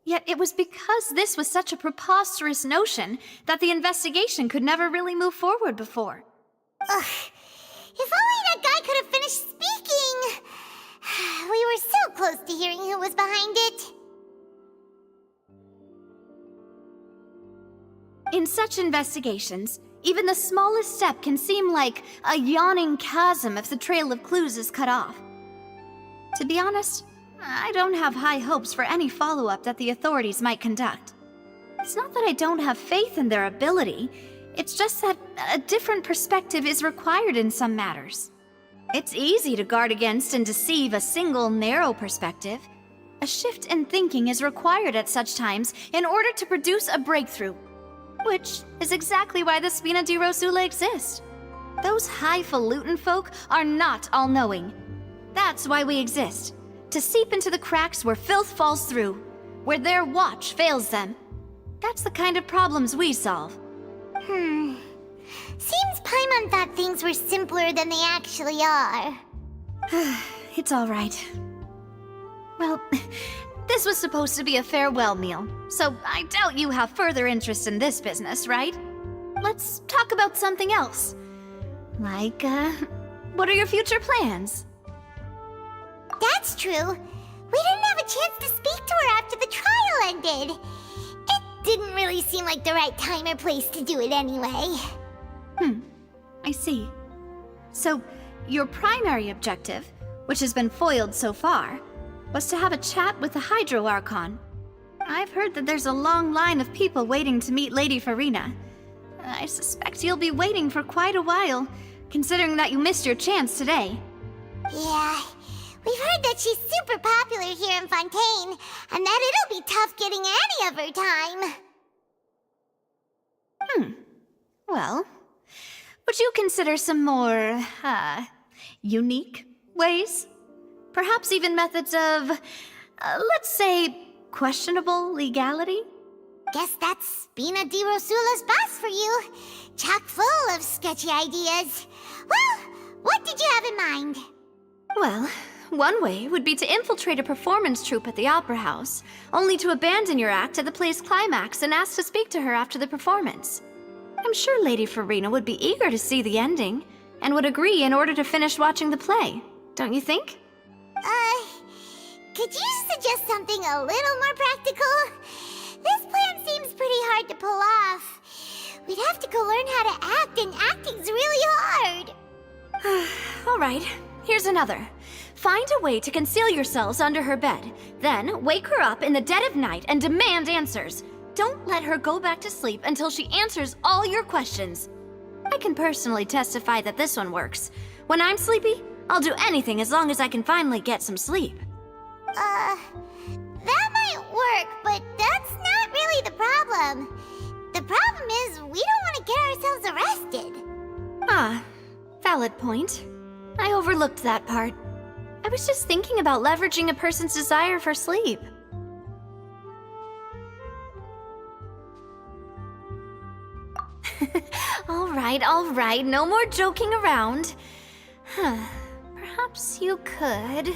Yet it was because this was such a preposterous notion that the investigation could never really move forward before. Ugh. If only that guy could have finished speaking! We were so close to hearing who was behind it. In such investigations, even the smallest step can seem like a yawning chasm if the trail of clues is cut off. To be honest, I don't have high hopes for any follow-up that the authorities might conduct. It's not that I don't have faith in their ability, it's just that a different perspective is required in some matters. It's easy to guard against and deceive a single narrow perspective. A shift in thinking is required at such times in order to produce a breakthrough. Which is exactly why the Spina di Rosula exist. Those highfalutin folk are not all-knowing. That's why we exist. To seep into the cracks where filth falls through, where their watch fails them. That's the kind of problems we solve. Seems Paimon thought things were simpler than they actually are. It's all right. Well, this was supposed to be a farewell meal, so I doubt you have further interest in this business, right? Let's talk about something else. Like, what are your future plans? That's true. We didn't have a chance to speak to her after the trial ended. It didn't really seem like the right time or place to do it anyway. I see. So, your primary objective, which has been foiled so far, was to have a chat with the Hydro Archon. I've heard that there's a long line of people waiting to meet Lady Farina. I suspect you'll be waiting for quite a while, considering that you missed your chance today. Yeah, we've heard that she's super popular here in Fontaine, and that it'll be tough getting any of her time. Well, would you consider some more, unique ways? Perhaps even methods of, let's say, questionable legality? Guess that's Spina di Rosula's boss for you. Chock full of sketchy ideas. Well, what did you have in mind? Well, one way would be to infiltrate a performance troupe at the Opera House, only to abandon your act at the play's climax and ask to speak to her after the performance. I'm sure Lady Farina would be eager to see the ending, and would agree in order to finish watching the play, don't you think? Could you suggest something a little more practical? This plan seems pretty hard to pull off. We'd have to go learn how to act, and acting's really hard. All right, here's another. Find a way to conceal yourselves under her bed, then wake her up in the dead of night and demand answers. Don't let her go back to sleep until she answers all your questions. I can personally testify that this one works. When I'm sleepy, I'll do anything as long as I can finally get some sleep. That might work, but that's not really the problem. The problem is we don't want to get ourselves arrested. Ah, valid point. I overlooked that part. I was just thinking about leveraging a person's desire for sleep. All right, no more joking around. Perhaps you could...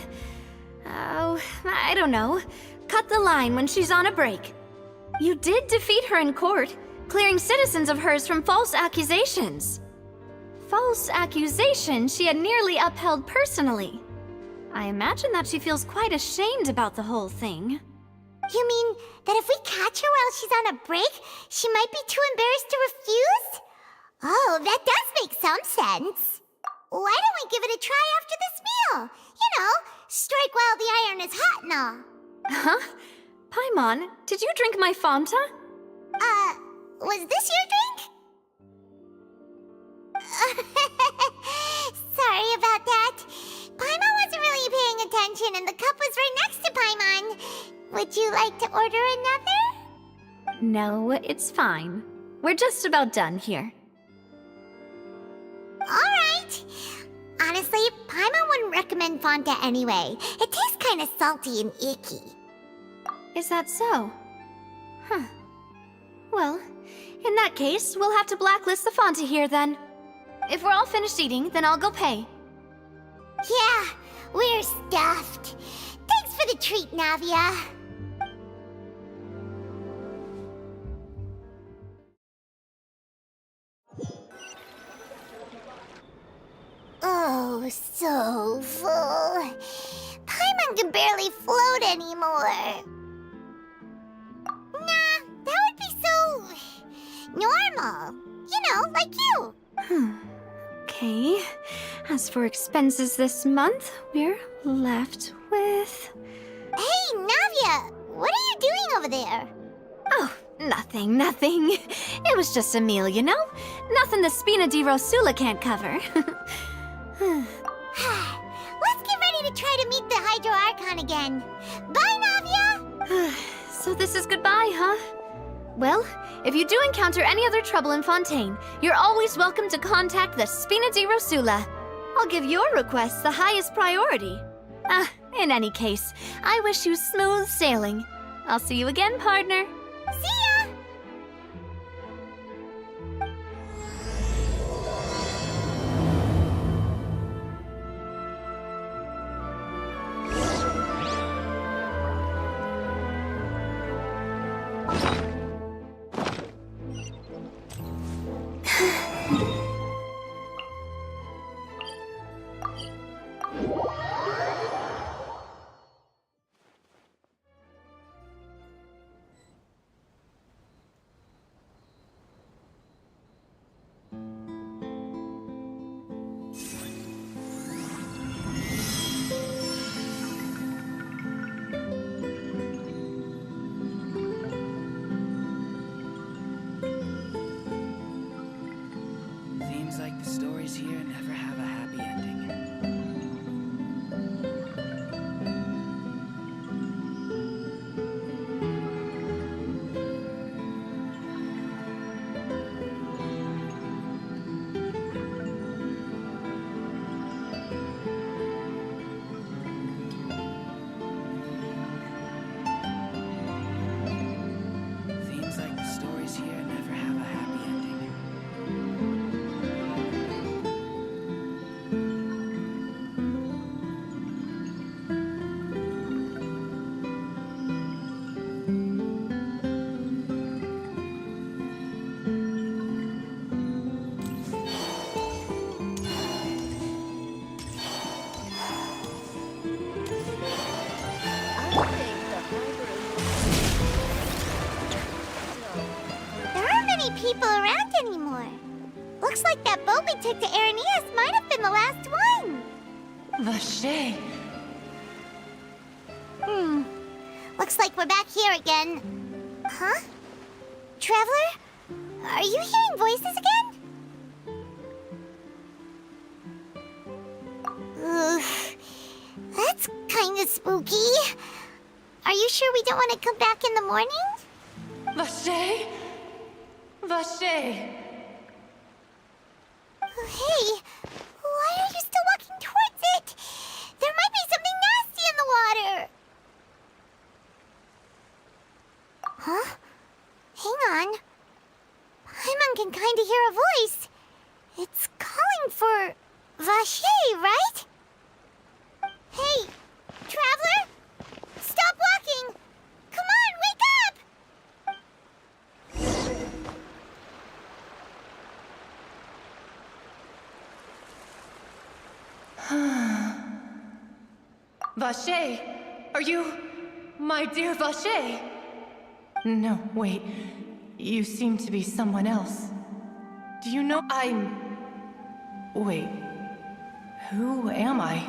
Oh, I don't know. Cut the line when she's on a break. You did defeat her in court, clearing citizens of hers from false accusations. False accusations she had nearly upheld personally. I imagine that she feels quite ashamed about the whole thing. You mean that if we catch her while she's on a break, she might be too embarrassed to refuse? Oh, that does make some sense. Why don't we give it a try after this meal? You know, strike while the iron is hot and all. Huh? Paimon, did you drink my Fanta? Was this your drink? Sorry about that. Paimon wasn't really paying attention and the cup was right next to Paimon. Would you like to order another? No, it's fine. We're just about done here. Alright. Honestly, Paimon wouldn't recommend Fanta anyway. It tastes kind of salty and icky. Is that so? Huh. Well, in that case, we'll have to blacklist the Fanta here then. If we're all finished eating, then I'll go pay. Yeah, we're stuffed. Thanks for the treat, Navia. Oh, so full. Paimon can barely float anymore. Nah, that would be so... normal. You know, like you. Okay. As for expenses this month, we're left with... Hey, Navia! What are you doing over there? Oh, nothing. It was just a meal, you know? Nothing the Spina di Rosula can't cover. Let's get ready to try to meet the Hydro Archon again. Bye, Navia! So this is goodbye, huh? Well, if you do encounter any other trouble in Fontaine, you're always welcome to contact the Spina di Rosula. I'll give your requests the highest priority. In any case, I wish you smooth sailing. I'll see you again, partner. See ya! Seems like the stories here never have a happy ending. Seems like the stories here never have a happy ending. There aren't many people around anymore. Looks like that boat we took to Araneas might have been the last one. Vache. Looks like we're back here again. Huh? Traveler? Are you hearing voices again? Ugh. That's kinda spooky. Are you sure we don't want to come back in the morning? Vache? Vache. Hey, why are you still walking towards it? There might be something nasty in the water. Huh? Hang on. Paimon can kinda hear a voice. It's calling for Vache, right? Hey, traveler? Stop walking! Come on, wake up! Vache, are you... my dear Vache? No, wait. You seem to be someone else. Do you know Wait. Who am I?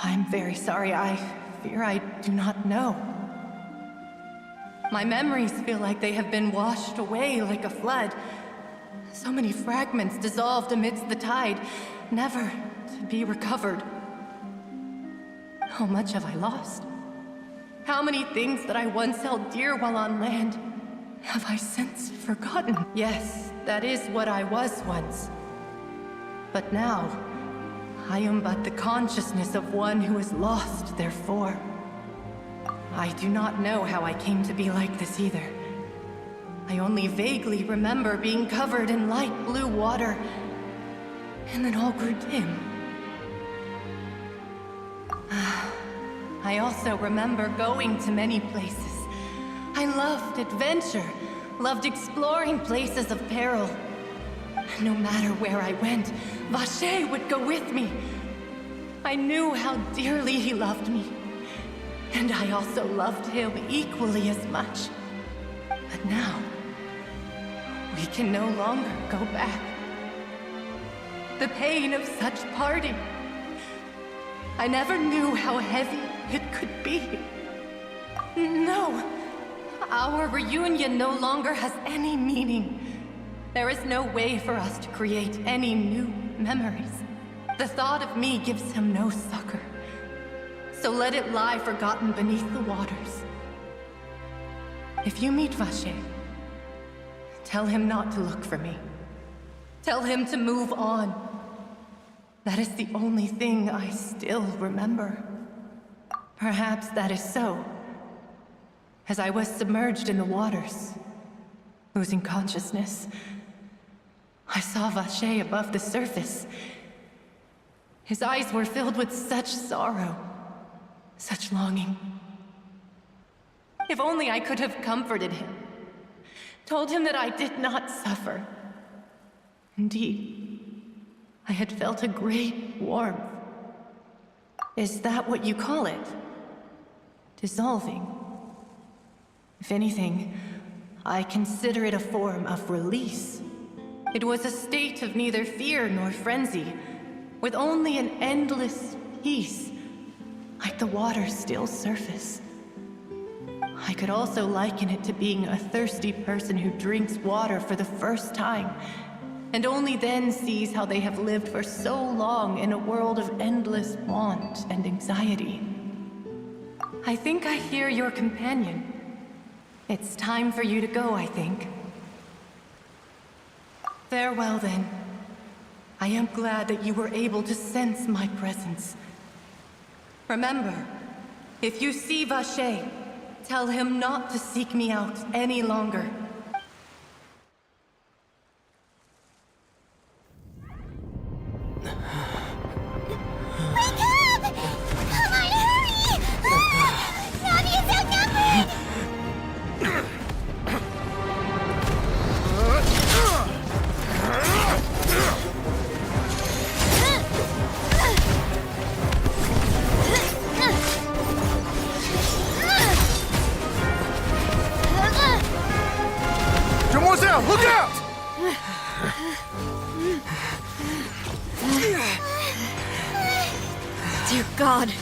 I'm very sorry. I fear I do not know. My memories feel like they have been washed away like a flood. So many fragments dissolved amidst the tide, never to be recovered. How much have I lost? How many things that I once held dear while on land have I since forgotten? Yes, that is what I was once. But now, I am but the consciousness of one who is lost, therefore. I do not know how I came to be like this either. I only vaguely remember being covered in light blue water, and then all grew dim. I also remember going to many places. I loved adventure, loved exploring places of peril. No matter where I went, Vache would go with me. I knew how dearly he loved me, and I also loved him equally as much. But now, we can no longer go back. The pain of such parting. I never knew how heavy it could be. No, our reunion no longer has any meaning. There is no way for us to create any new memories. The thought of me gives him no succor. So let it lie forgotten beneath the waters. If you meet Vache, tell him not to look for me. Tell him to move on. That is the only thing I still remember. Perhaps that is so. As I was submerged in the waters, losing consciousness, I saw Vache above the surface. His eyes were filled with such sorrow, such longing. If only I could have comforted him, told him that I did not suffer. Indeed, I had felt a great warmth. Is that what you call it? Dissolving? If anything, I consider it a form of release. It was a state of neither fear nor frenzy, with only an endless peace, like the water's still surface. I could also liken it to being a thirsty person who drinks water for the first time, and only then sees how they have lived for so long in a world of endless want and anxiety. I think I hear your companion. It's time for you to go, I think. Farewell, then. I am glad that you were able to sense my presence. Remember, if you see Vache, tell him not to seek me out any longer. Look out! Dear God,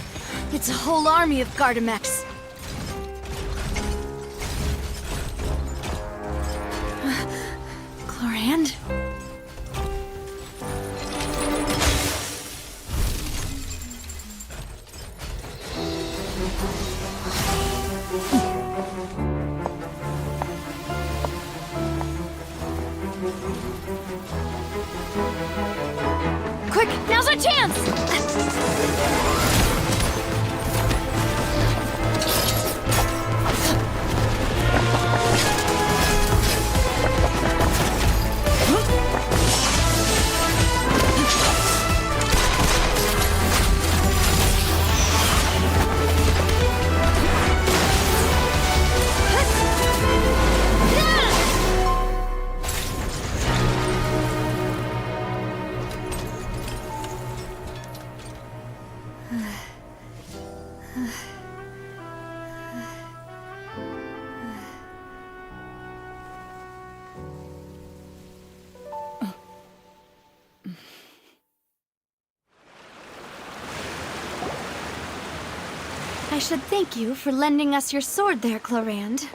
it's a whole army of Gardamex. Chlorand? Quick, now's our chance! I should thank you for lending us your sword there, Clorand.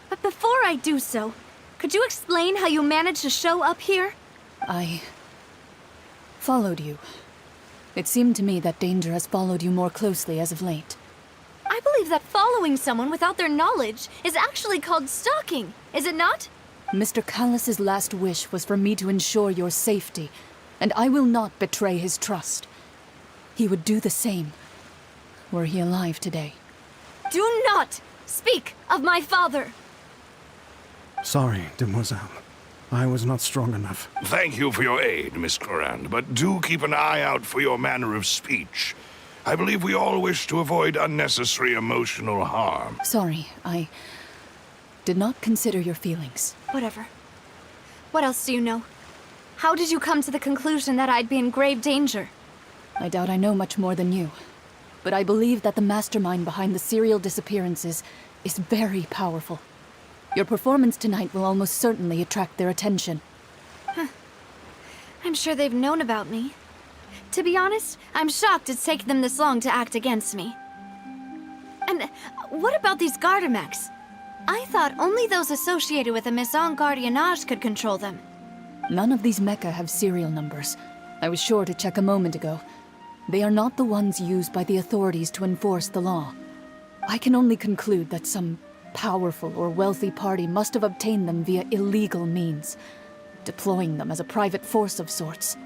But before I do so, could you explain how you managed to show up here? I followed you. It seemed to me that danger has followed you more closely as of late. I believe that following someone without their knowledge is actually called stalking, is it not? Mr. Callus's last wish was for me to ensure your safety, and I will not betray his trust. He would do the same, were he alive today. Do not speak of my father! Sorry, demoiselle. I was not strong enough. Thank you for your aid, Miss Clorand, but do keep an eye out for your manner of speech. I believe we all wish to avoid unnecessary emotional harm. Sorry, I did not consider your feelings. Whatever. What else do you know? How did you come to the conclusion that I'd be in grave danger? I doubt I know much more than you, but I believe that the mastermind behind the serial disappearances is very powerful. Your performance tonight will almost certainly attract their attention. I'm sure they've known about me. To be honest, I'm shocked it's taken them this long to act against me. And what about these Gardamex? I thought only those associated with the Maison Gardiennage could control them. None of these mecha have serial numbers. I was sure to check a moment ago. They are not the ones used by the authorities to enforce the law. I can only conclude that some powerful or wealthy party must have obtained them via illegal means, deploying them as a private force of sorts.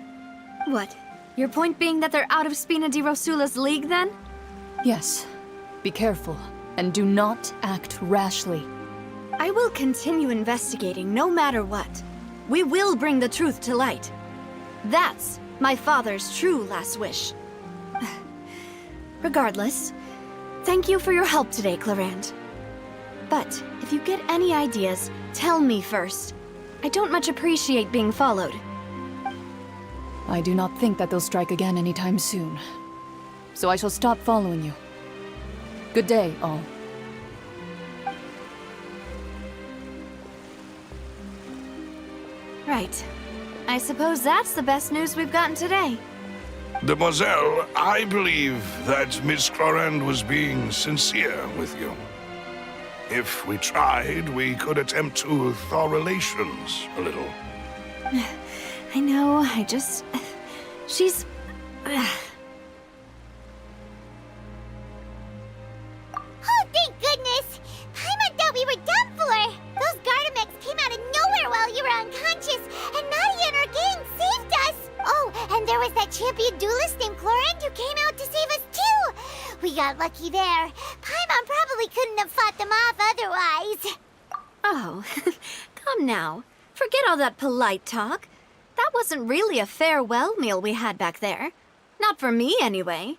What? Your point being that they're out of Spina di Rosula's league, then? Yes. Be careful, and do not act rashly. I will continue investigating no matter what. We will bring the truth to light. That's my father's true last wish. Regardless, thank you for your help today, Clorand. But if you get any ideas, tell me first. I don't much appreciate being followed. I do not think that they'll strike again anytime soon. So I shall stop following you. Good day, all. Right. I suppose that's the best news we've gotten today. Demoiselle, I believe that Miss Clorand was being sincere with you. If we tried, we could attempt to thaw relations a little. I know, she's... Oh, thank goodness! Paimon thought we were done for! Those Gardamex came out of nowhere while you were unconscious, and Nadia and her gang saved us! Oh, and there was that champion duelist named Clorand who came out to save us too! We got lucky there. Paimon probably couldn't have fought them off otherwise. Oh, come now. Forget all that polite talk. That wasn't really a farewell meal we had back there. Not for me, anyway.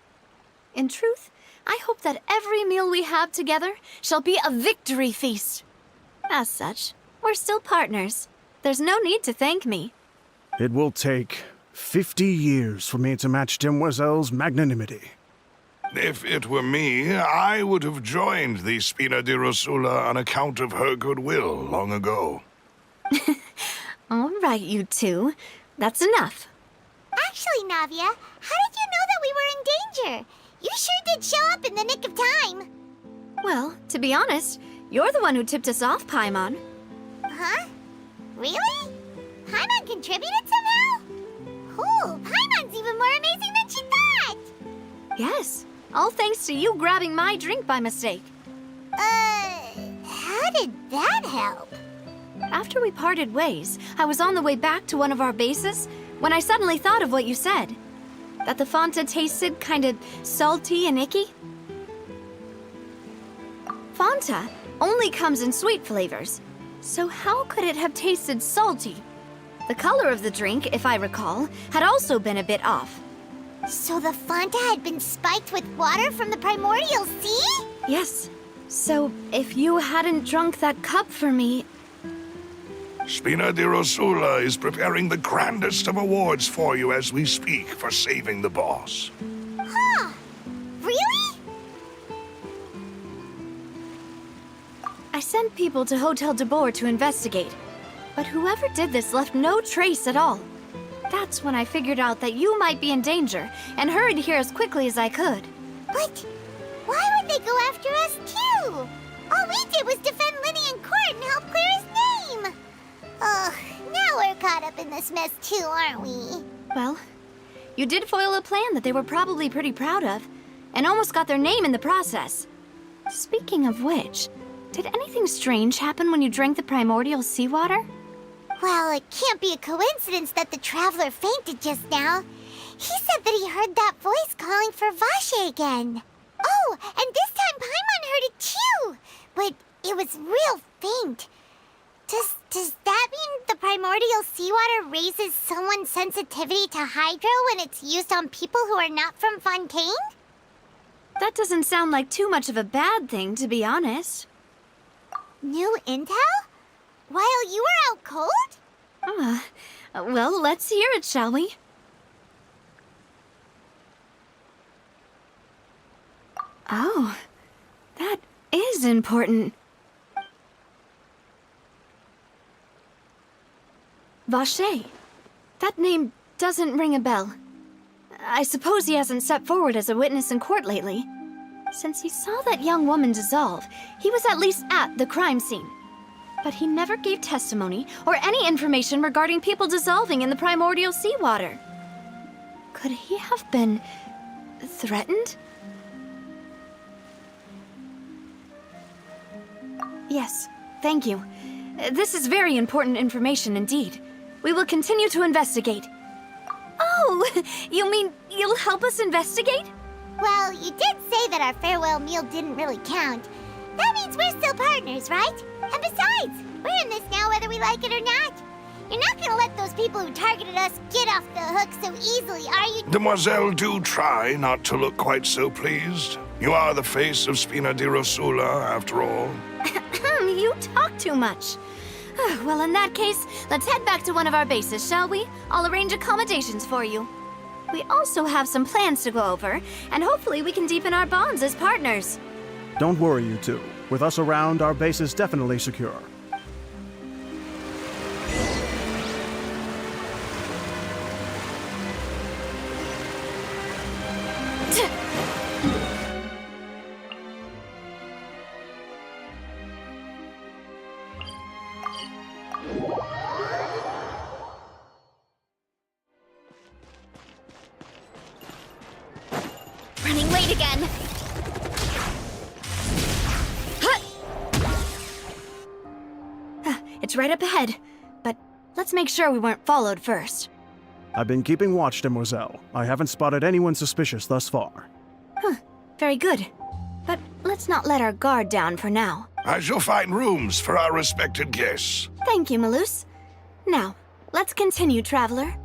In truth, I hope that every meal we have together shall be a victory feast. As such, we're still partners. There's no need to thank me. It will take 50 years for me to match Demoiselle's magnanimity. If it were me, I would have joined the Spina di Rosula on account of her goodwill long ago. All right, you two. That's enough. Actually, Navia, how did you know that we were in danger? You sure did show up in the nick of time. Well, to be honest, you're the one who tipped us off, Paimon. Huh? Really? Paimon contributed somehow? Cool, Paimon's even more amazing than she thought! Yes, all thanks to you grabbing my drink by mistake. How did that help? After we parted ways, I was on the way back to one of our bases when I suddenly thought of what you said. That the Fanta tasted kind of salty and icky. Fanta only comes in sweet flavors, so how could it have tasted salty? The color of the drink, if I recall, had also been a bit off. So the Fanta had been spiked with water from the primordial sea? Yes. So if you hadn't drunk that cup for me... Spina di Rosula is preparing the grandest of awards for you as we speak for saving the boss. Huh? Really? I sent people to Hotel de Boer to investigate, but whoever did this left no trace at all. That's when I figured out that you might be in danger and hurried here as quickly as I could. But would they go after us, too? All we did was defend Linny in court and help clear his name. Ugh, now we're caught up in this mess, too, aren't we? Well, you did foil a plan that they were probably pretty proud of, and almost got their name in the process. Speaking of which, did anything strange happen when you drank the primordial seawater? Well, it can't be a coincidence that the traveler fainted just now. He said that he heard that voice calling for Vache again. Oh, and this time Paimon heard it too, but it was real faint. Does that mean the primordial seawater raises someone's sensitivity to hydro when it's used on people who are not from Fontaine? That doesn't sound like too much of a bad thing, to be honest. New intel? While you were out cold? Well, let's hear it, shall we? Oh, that is important. Vache. That name doesn't ring a bell. I suppose he hasn't stepped forward as a witness in court lately. Since he saw that young woman dissolve, he was at least at the crime scene. But he never gave testimony or any information regarding people dissolving in the primordial seawater. Could he have been threatened? Yes, thank you. This is very important information indeed. We will continue to investigate. Oh, you mean you'll help us investigate? Well, you did say that our farewell meal didn't really count. That means we're still partners, right? And besides, we're in this now whether we like it or not. You're not gonna let those people who targeted us get off the hook so easily, are you? Demoiselle, do try not to look quite so pleased. You are the face of Spina di Rosula, after all. You talk too much. Well, in that case, let's head back to one of our bases, shall we? I'll arrange accommodations for you. We also have some plans to go over, and hopefully we can deepen our bonds as partners. Don't worry, you two. With us around, our base is definitely secure. Running late again. It's right up ahead, but let's make sure we weren't followed first. I've been keeping watch, Demoiselle. I haven't spotted anyone suspicious thus far. Very good. But let's not let our guard down for now. I shall find rooms for our respected guests. Thank you, Malus. Now, let's continue, traveler.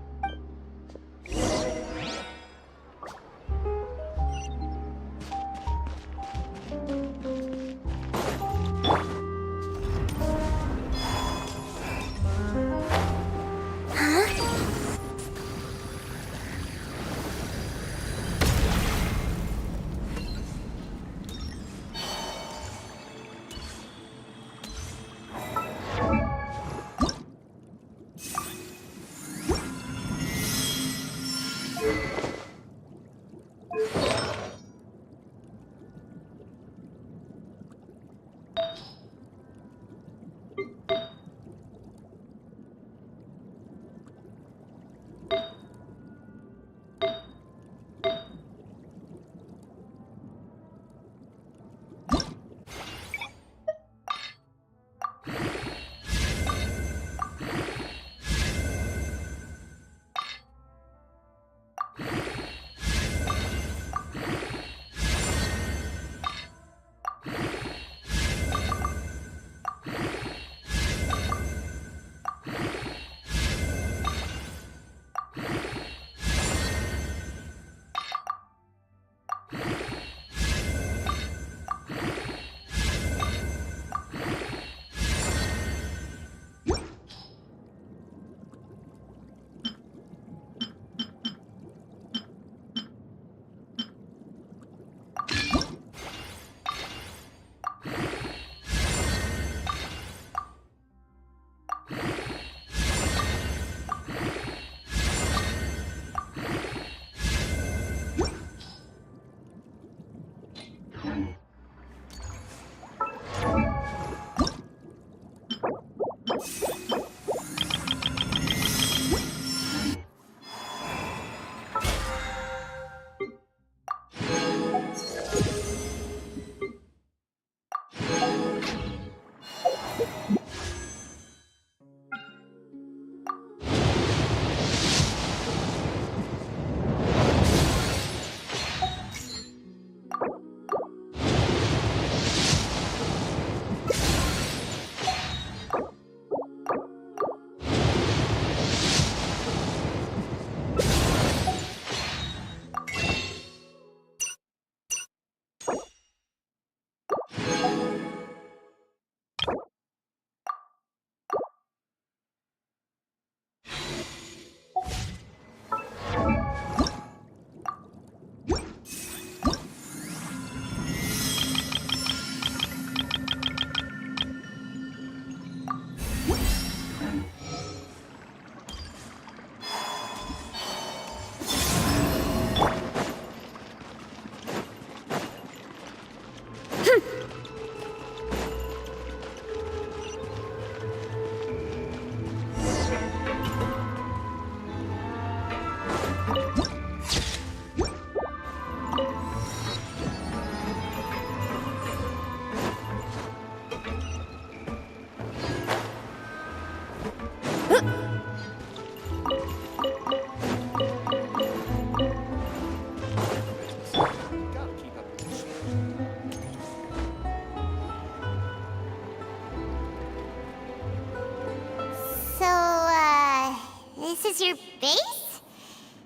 This is your base?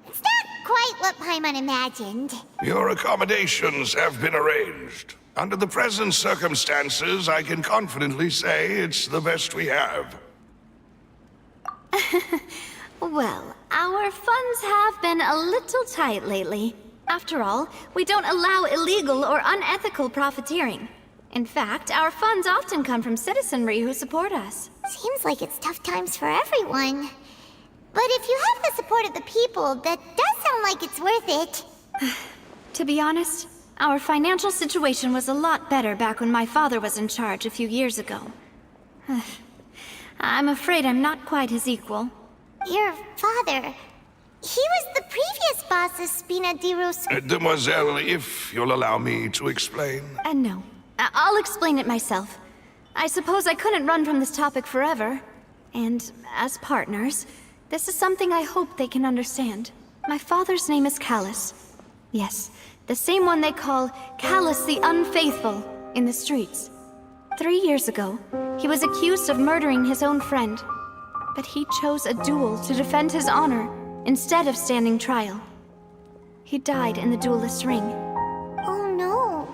It's not quite what Paimon imagined. Your accommodations have been arranged. Under the present circumstances, I can confidently say it's the best we have. Well, our funds have been a little tight lately. After all, we don't allow illegal or unethical profiteering. In fact, our funds often come from citizenry who support us. Seems like it's tough times for everyone. But if you have the support of the people, that does sound like it's worth it. To be honest, our financial situation was a lot better back when my father was in charge a few years ago. I'm afraid I'm not quite his equal. Your father... he was the previous boss of Spina di Rosco. Demoiselle, if you'll allow me to explain. No. I'll explain it myself. I suppose I couldn't run from this topic forever. And as partners, this is something I hope they can understand. My father's name is Callus. Yes, the same one they call Callus the Unfaithful in the streets. 3 years ago, he was accused of murdering his own friend. But he chose a duel to defend his honor instead of standing trial. He died in the duelist's ring. Oh no.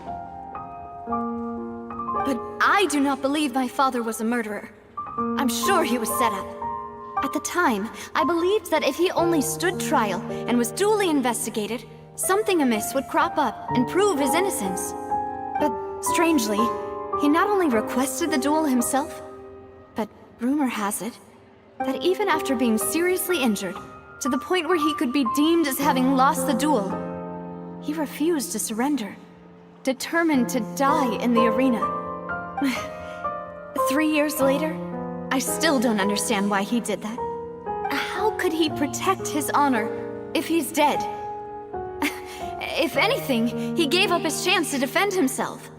But I do not believe my father was a murderer. I'm sure he was set up. At the time, I believed that if he only stood trial and was duly investigated, something amiss would crop up and prove his innocence. But strangely, he not only requested the duel himself, but rumor has it that even after being seriously injured, to the point where he could be deemed as having lost the duel, he refused to surrender, determined to die in the arena. 3 years later, I still don't understand why he did that. How could he protect his honor if he's dead? If anything, he gave up his chance to defend himself.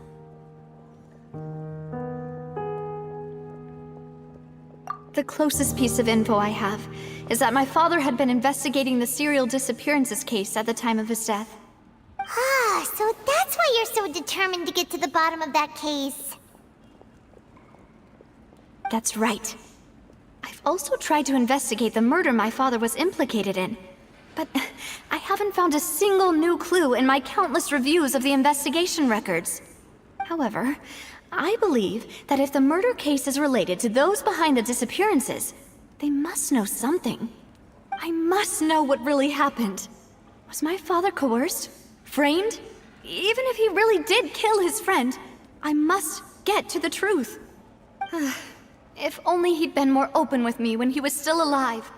The closest piece of info I have is that my father had been investigating the serial disappearances case at the time of his death. Ah, so that's why you're so determined to get to the bottom of that case. That's right. I've also tried to investigate the murder my father was implicated in, but I haven't found a single new clue in my countless reviews of the investigation records. However, I believe that if the murder case is related to those behind the disappearances, they must know something. I must know what really happened. Was my father coerced? Framed? Even if he really did kill his friend, I must get to the truth. If only he'd been more open with me when he was still alive.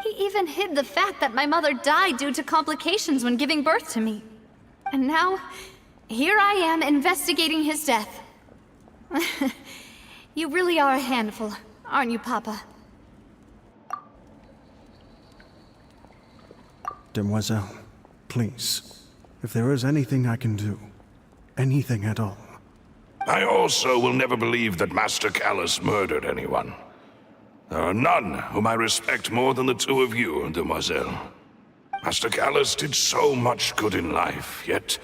He even hid the fact that my mother died due to complications when giving birth to me. And now, here I am investigating his death. You really are a handful, aren't you, Papa? Demoiselle, please, if there is anything I can do, anything at all. I also will never believe that Master Callus murdered anyone. There are none whom I respect more than the two of you, Demoiselle. Master Callus did so much good in life, yet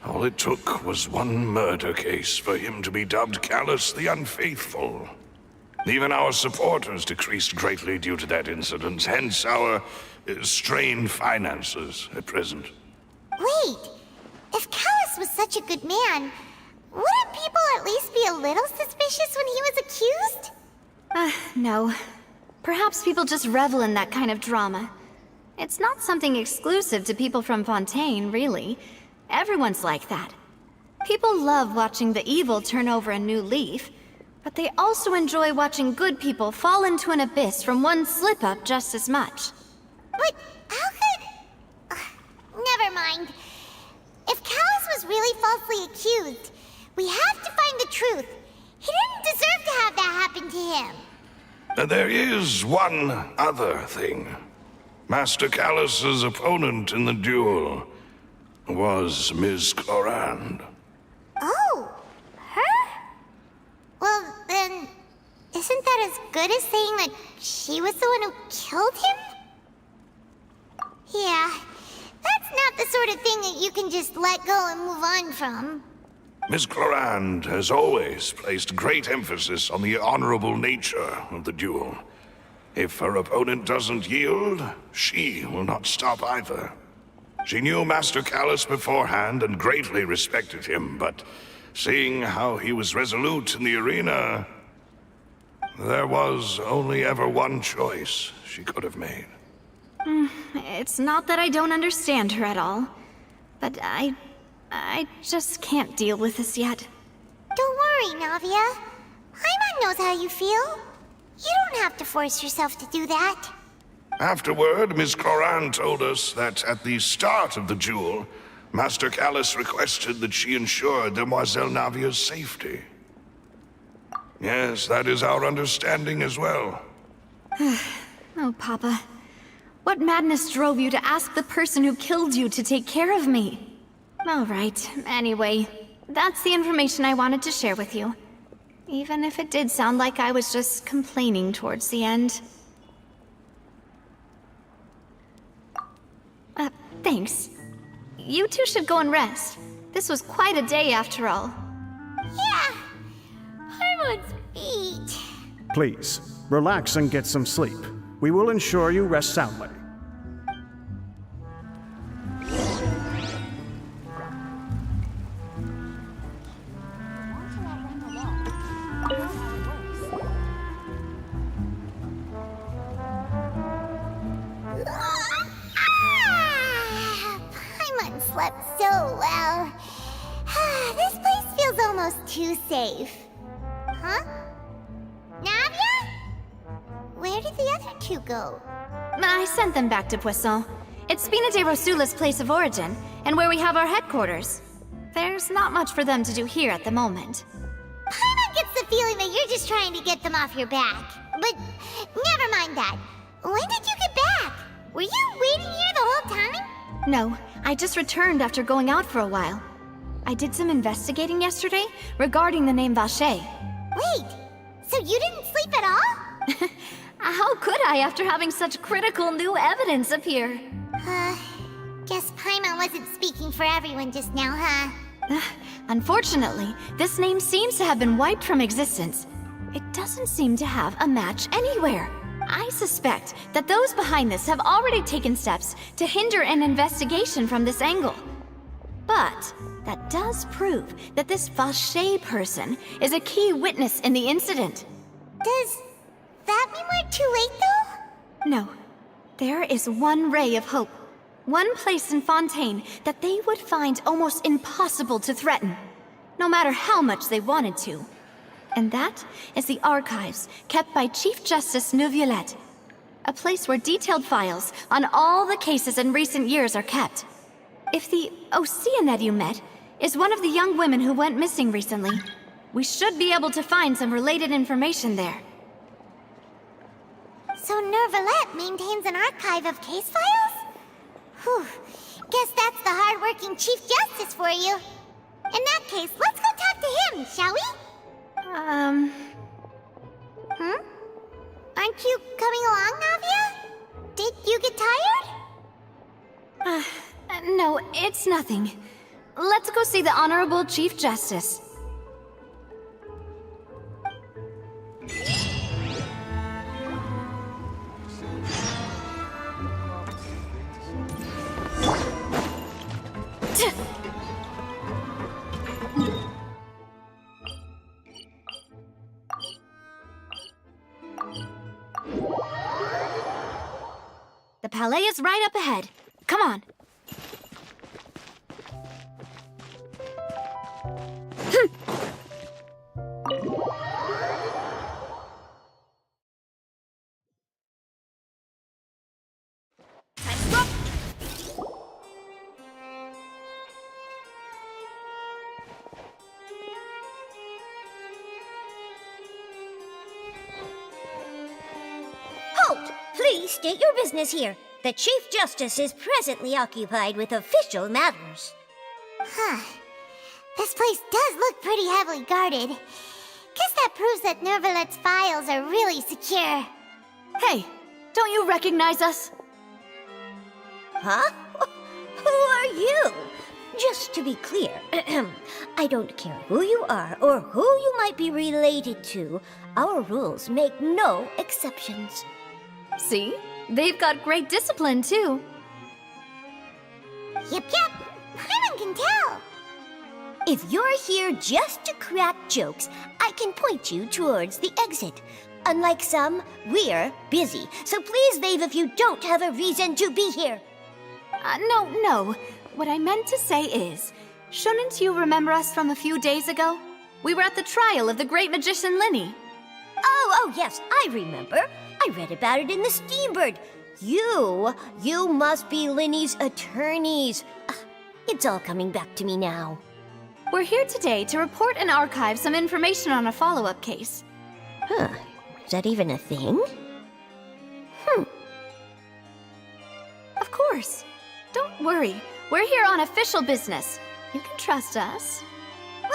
all it took was one murder case for him to be dubbed Callus the Unfaithful. Even our supporters decreased greatly due to that incident, hence our strained finances at present. Wait, if Callus was such a good man, Wouldn't people at least be a little suspicious when he was accused? No. Perhaps people just revel in that kind of drama. It's not something exclusive to people from Fontaine, really. Everyone's like that. People love watching the evil turn over a new leaf, but they also enjoy watching good people fall into an abyss from one slip-up just as much. But how could... never mind. If Callus was really falsely accused, we have to find the truth. He didn't deserve to have that happen to him. There is one other thing. Master Callus's opponent in the duel was Ms. Clorand. Oh, her? Well, then, isn't that as good as saying that she was the one who killed him? Yeah, that's not the sort of thing that you can just let go and move on from. Ms. Clorand has always placed great emphasis on the honorable nature of the duel. If her opponent doesn't yield, she will not stop either. She knew Master Callus beforehand and greatly respected him, but seeing how he was resolute in the arena, there was only ever one choice she could have made. It's not that I don't understand her at all, but I just can't deal with this yet. Don't worry, Navia. Paimon knows how you feel. You don't have to force yourself to do that. Afterward, Ms. Clorand told us that at the start of the duel, Master Callus requested that she ensure Demoiselle Navia's safety. Yes, that is our understanding as well. Oh, Papa. What madness drove you to ask the person who killed you to take care of me? All right, anyway, that's the information I wanted to share with you. Even if it did sound like I was just complaining towards the end. Thanks. You two should go and rest. This was quite a day after all. Yeah, Paimon's beat. Please, relax and get some sleep. We will ensure you rest soundly. Paimon slept so well. This place feels almost too safe. Huh? Navia? Where did the other two go? I sent them back to Poisson. It's Spina de Rosula's place of origin, and where we have our headquarters. There's not much for them to do here at the moment. Paimon gets the feeling that you're just trying to get them off your back. But never mind that. When did you get back? Were you waiting here the whole time? No, I just returned after going out for a while. I did some investigating yesterday regarding the name Vacher. Wait, so you didn't sleep at all? How could I after having such critical new evidence appear? Guess Paimon wasn't speaking for everyone just now, huh? Unfortunately, this name seems to have been wiped from existence. It doesn't seem to have a match anywhere. I suspect that those behind this have already taken steps to hinder an investigation from this angle. But that does prove that this Vacher person is a key witness in the incident. Does that mean we're too late, though? No. There is one ray of hope. One place in Fontaine that they would find almost impossible to threaten, no matter how much they wanted to. And that is the archives kept by Chief Justice Neuvillette. A place where detailed files on all the cases in recent years are kept. If the Oceanette you met is one of the young women who went missing recently, we should be able to find some related information there. So Neuvillette maintains an archive of case files? Whew. Guess that's the hard-working Chief Justice for you. In that case, let's go talk to him, shall we? Aren't you coming along, Navia? Did you get tired? No, it's nothing. Let's go see the Honorable Chief Justice. Palais is right up ahead. Come on. Halt! Please state your business here. The Chief Justice is presently occupied with official matters. Huh. This place does look pretty heavily guarded. Guess that proves that Nervalet's files are really secure. Hey, don't you recognize us? Huh? Who are you? Just to be clear, I don't care who you are or who you might be related to. Our rules make no exceptions. See? They've got great discipline, too. Yep. Paimon can tell. If you're here just to crack jokes, I can point you towards the exit. Unlike some, we're busy, so please leave if you don't have a reason to be here. No. What I meant to say is, shouldn't you remember us from a few days ago? We were at the trial of the great magician Linny. Oh, yes, I remember. I read about it in the Steambird. You must be Linny's attorneys. It's all coming back to me now. We're here today to report and archive some information on a follow-up case. Huh. Is that even a thing? Of course. Don't worry. We're here on official business. You can trust us.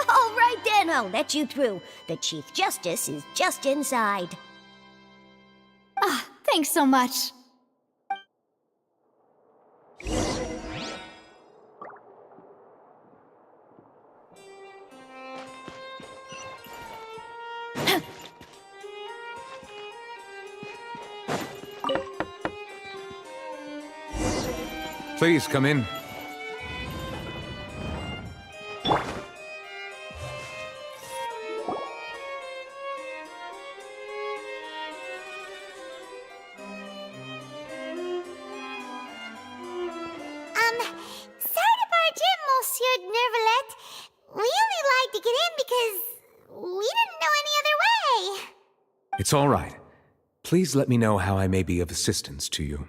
All right then, I'll let you through. The Chief Justice is just inside. Thanks so much. Please come in. Sorry to barge in, Monsieur Nervalet. We only lied to get in because we didn't know any other way. It's all right. Please let me know how I may be of assistance to you.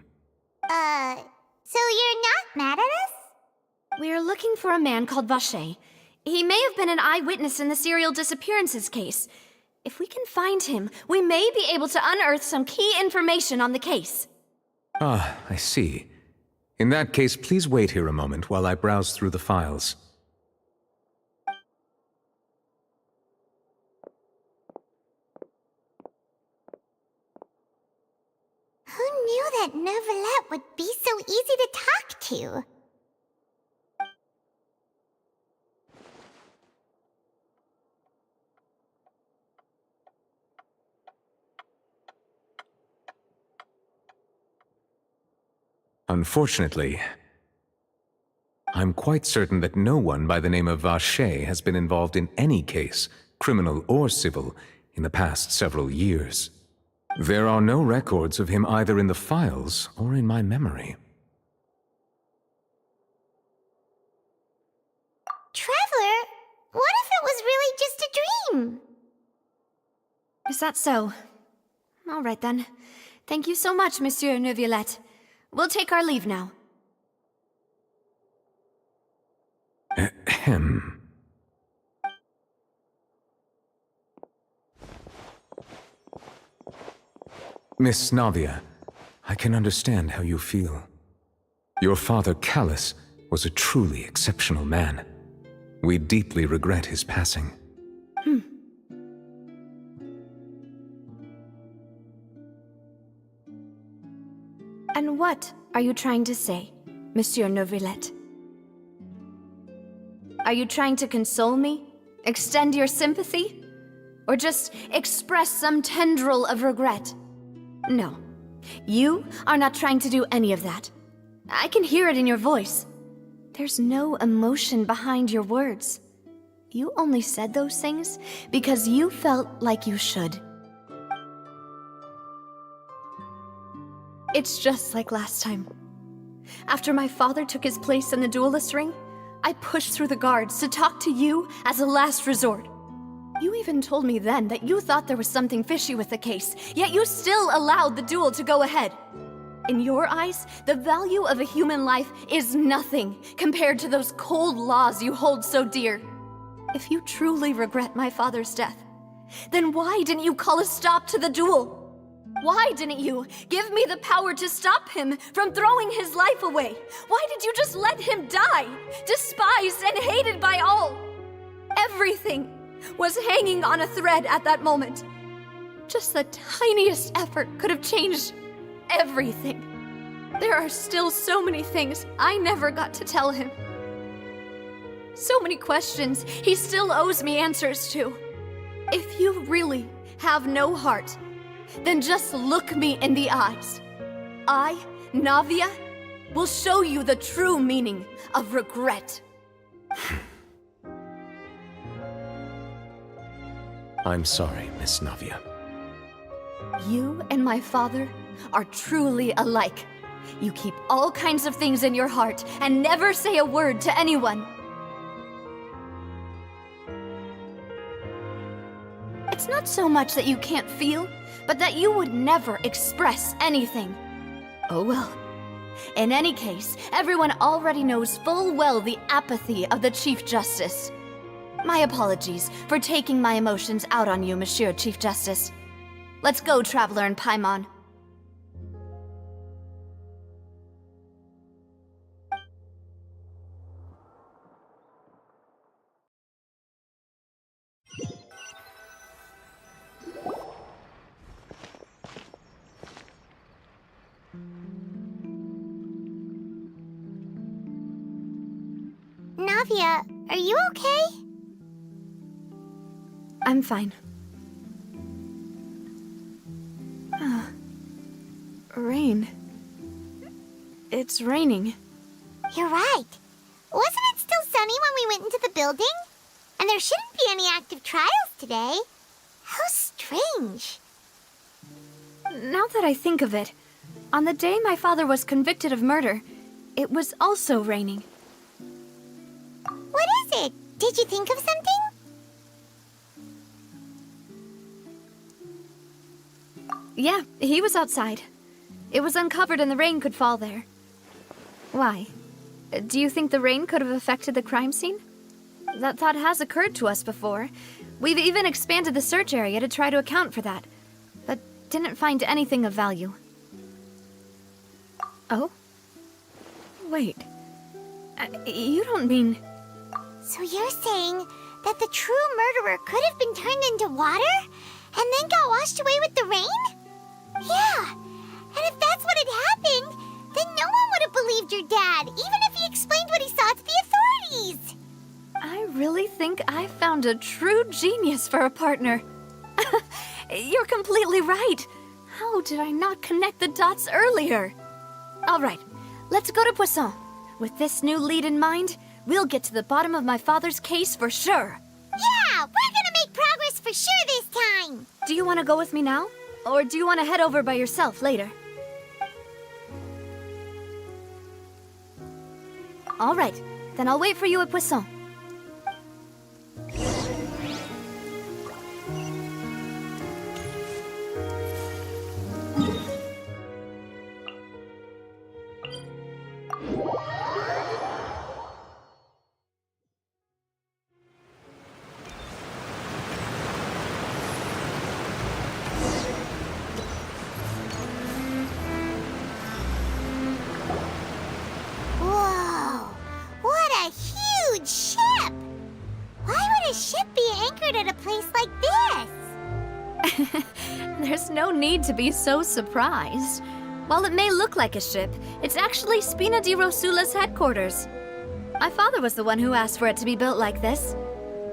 So you're not mad at us? We're looking for a man called Vacher. He may have been an eyewitness in the serial disappearances case. If we can find him, we may be able to unearth some key information on the case. Ah, I see. In that case, please wait here a moment while I browse through the files. Who knew that Nervalet would be so easy to talk to? Unfortunately, I'm quite certain that no one by the name of Vacher has been involved in any case, criminal or civil, in the past several years. There are no records of him either in the files or in my memory. Traveler, what if it was really just a dream? Is that so? All right then. Thank you so much, Monsieur Neuvillette. We'll take our leave now. Ahem. Miss Navia, I can understand how you feel. Your father, Callus, was a truly exceptional man. We deeply regret his passing. And what are you trying to say, Monsieur Neuvillette? Are you trying to console me? Extend your sympathy? Or just express some tendril of regret? No. You are not trying to do any of that. I can hear it in your voice. There's no emotion behind your words. You only said those things because you felt like you should. It's just like last time. After my father took his place in the duelist ring, I pushed through the guards to talk to you as a last resort. You even told me then that you thought there was something fishy with the case, yet you still allowed the duel to go ahead. In your eyes, the value of a human life is nothing compared to those cold laws you hold so dear. If you truly regret my father's death, then why didn't you call a stop to the duel? Why didn't you give me the power to stop him from throwing his life away? Why did you just let him die, despised and hated by all? Everything was hanging on a thread at that moment. Just the tiniest effort could have changed everything. There are still so many things I never got to tell him. So many questions he still owes me answers to. If you really have no heart, then just look me in the eyes. I, Navia, will show you the true meaning of regret. I'm sorry, Miss Navia. You and my father are truly alike. You keep all kinds of things in your heart and never say a word to anyone. It's not so much that you can't feel, but that you would never express anything. Oh well. In any case, everyone already knows full well the apathy of the Chief Justice. My apologies for taking my emotions out on you, Monsieur Chief Justice. Let's go, Traveler and Paimon. Navia, are you okay? I'm fine. Rain. It's raining. You're right. Wasn't it still sunny when we went into the building? And there shouldn't be any active trials today. How strange. Now that I think of it, on the day my father was convicted of murder, it was also raining. What is it? Did you think of something? Yeah, he was outside. It was uncovered and the rain could fall there. Why? Do you think the rain could have affected the crime scene? That thought has occurred to us before. We've even expanded the search area to try to account for that, but didn't find anything of value. Oh? Wait. You don't mean... So you're saying that the true murderer could have been turned into water and then got washed away with the rain? Yeah, and if that's what had happened, then no one would have believed your dad, even if he explained what he saw to the authorities. I really think I found a true genius for a partner. You're completely right. How did I not connect the dots earlier? All right, let's go to Poisson. With this new lead in mind, we'll get to the bottom of my father's case for sure. Yeah, we're gonna make progress for sure this time. Do you want to go with me now? Or do you want to head over by yourself later? All right, then I'll wait for you at Poisson. Whoa, what a huge ship! Why would a ship be anchored at a place like this? There's no need to be so surprised. While it may look like a ship, it's actually Spina di Rosula's headquarters. My father was the one who asked for it to be built like this.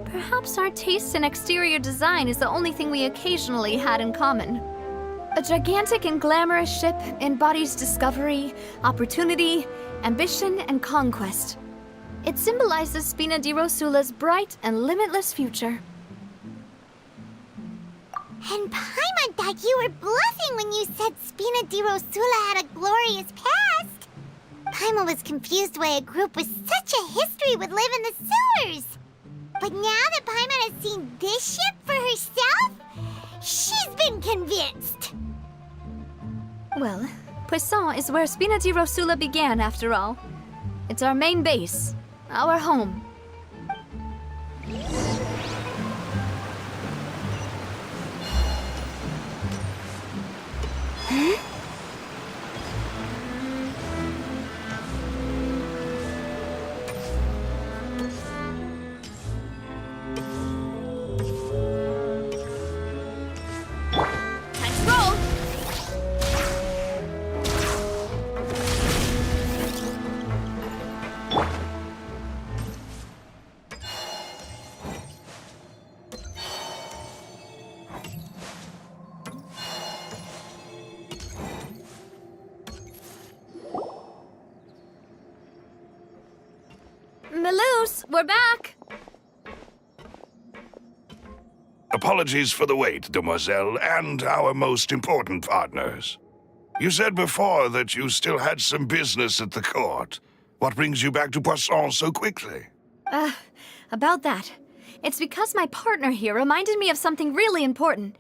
Perhaps our taste in exterior design is the only thing we occasionally had in common. A gigantic and glamorous ship embodies discovery, opportunity, ambition, and conquest. It symbolizes Spina di Rosula's bright and limitless future. And Paimon like you were bluffing when you said Spina di Rosula had a glorious past. Paimon was confused why a group with such a history would live in the sewers. But now that Paimon has seen this ship for herself, she's been convinced. Well, Poisson is where Spina di Rosula began, after all. It's our main base, our home. Melus, we're back! Apologies for the wait, demoiselle, and our most important partners. You said before that you still had some business at the court. What brings you back to Poisson so quickly? About that. It's because my partner here reminded me of something really important.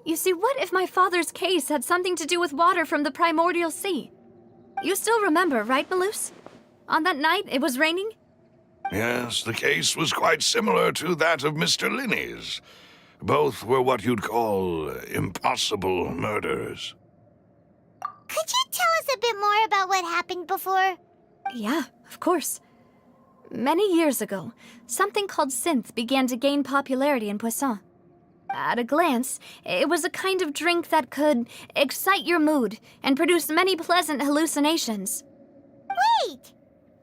You see, what if my father's case had something to do with water from the primordial sea? You still remember, right, Melus? On that night, it was raining? Yes, the case was quite similar to that of Mr. Linney's. Both were what you'd call impossible murders. Could you tell us a bit more about what happened before? Yeah, of course. Many years ago, something called synth began to gain popularity in Poisson. At a glance, it was a kind of drink that could excite your mood and produce many pleasant hallucinations. Wait!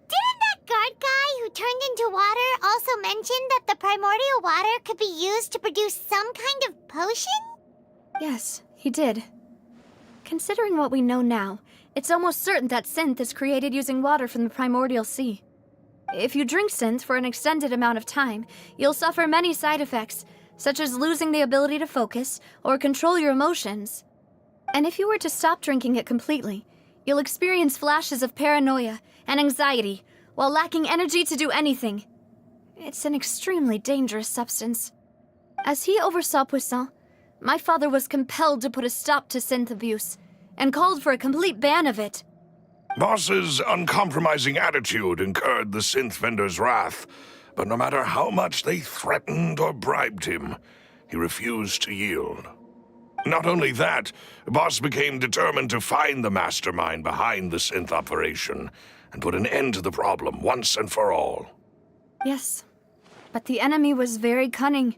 Didn't that guard guy who turned into water also mention that the primordial water could be used to produce some kind of potion? Yes, he did. Considering what we know now, it's almost certain that synth is created using water from the primordial sea. If you drink synth for an extended amount of time, you'll suffer many side effects, such as losing the ability to focus or control your emotions. And if you were to stop drinking it completely, you'll experience flashes of paranoia and anxiety while lacking energy to do anything. It's an extremely dangerous substance. As he oversaw Poisson, my father was compelled to put a stop to synth abuse and called for a complete ban of it. Boss's uncompromising attitude incurred the synth vendor's wrath, but no matter how much they threatened or bribed him, he refused to yield. Not only that, Boss became determined to find the mastermind behind the synth operation and put an end to the problem once and for all. Yes, but the enemy was very cunning.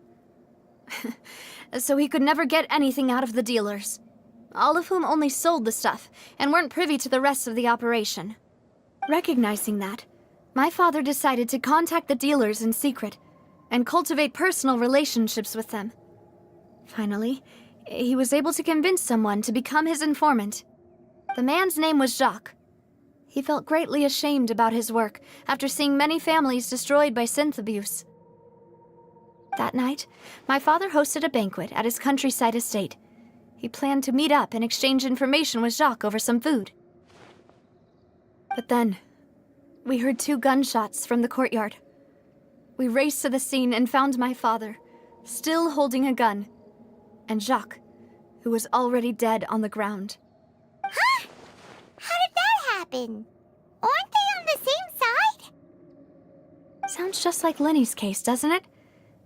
So he could never get anything out of the dealers, all of whom only sold the stuff and weren't privy to the rest of the operation. Recognizing that, my father decided to contact the dealers in secret and cultivate personal relationships with them. Finally, he was able to convince someone to become his informant. The man's name was Jacques. He felt greatly ashamed about his work after seeing many families destroyed by synth abuse. That night, my father hosted a banquet at his countryside estate. He planned to meet up and exchange information with Jacques over some food. But then, we heard 2 gunshots from the courtyard. We raced to the scene and found my father, still holding a gun, and Jacques, who was already dead on the ground. Huh? How did that happen? Aren't they on the same side? Sounds just like Lenny's case, doesn't it?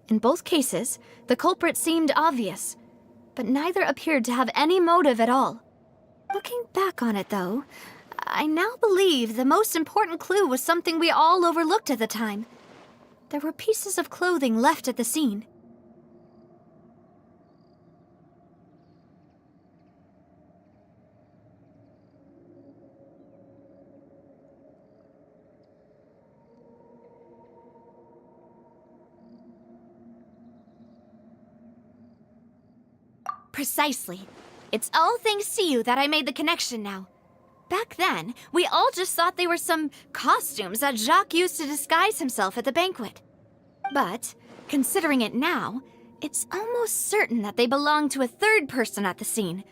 In both cases, the culprit seemed obvious, but neither appeared to have any motive at all. Looking back on it, though, I now believe the most important clue was something we all overlooked at the time. There were pieces of clothing left at the scene. Precisely. It's all thanks to you that I made the connection now. Back then, we all just thought they were some costumes that Jacques used to disguise himself at the banquet. But, considering it now, It's almost certain that they belong to a third person at the scene.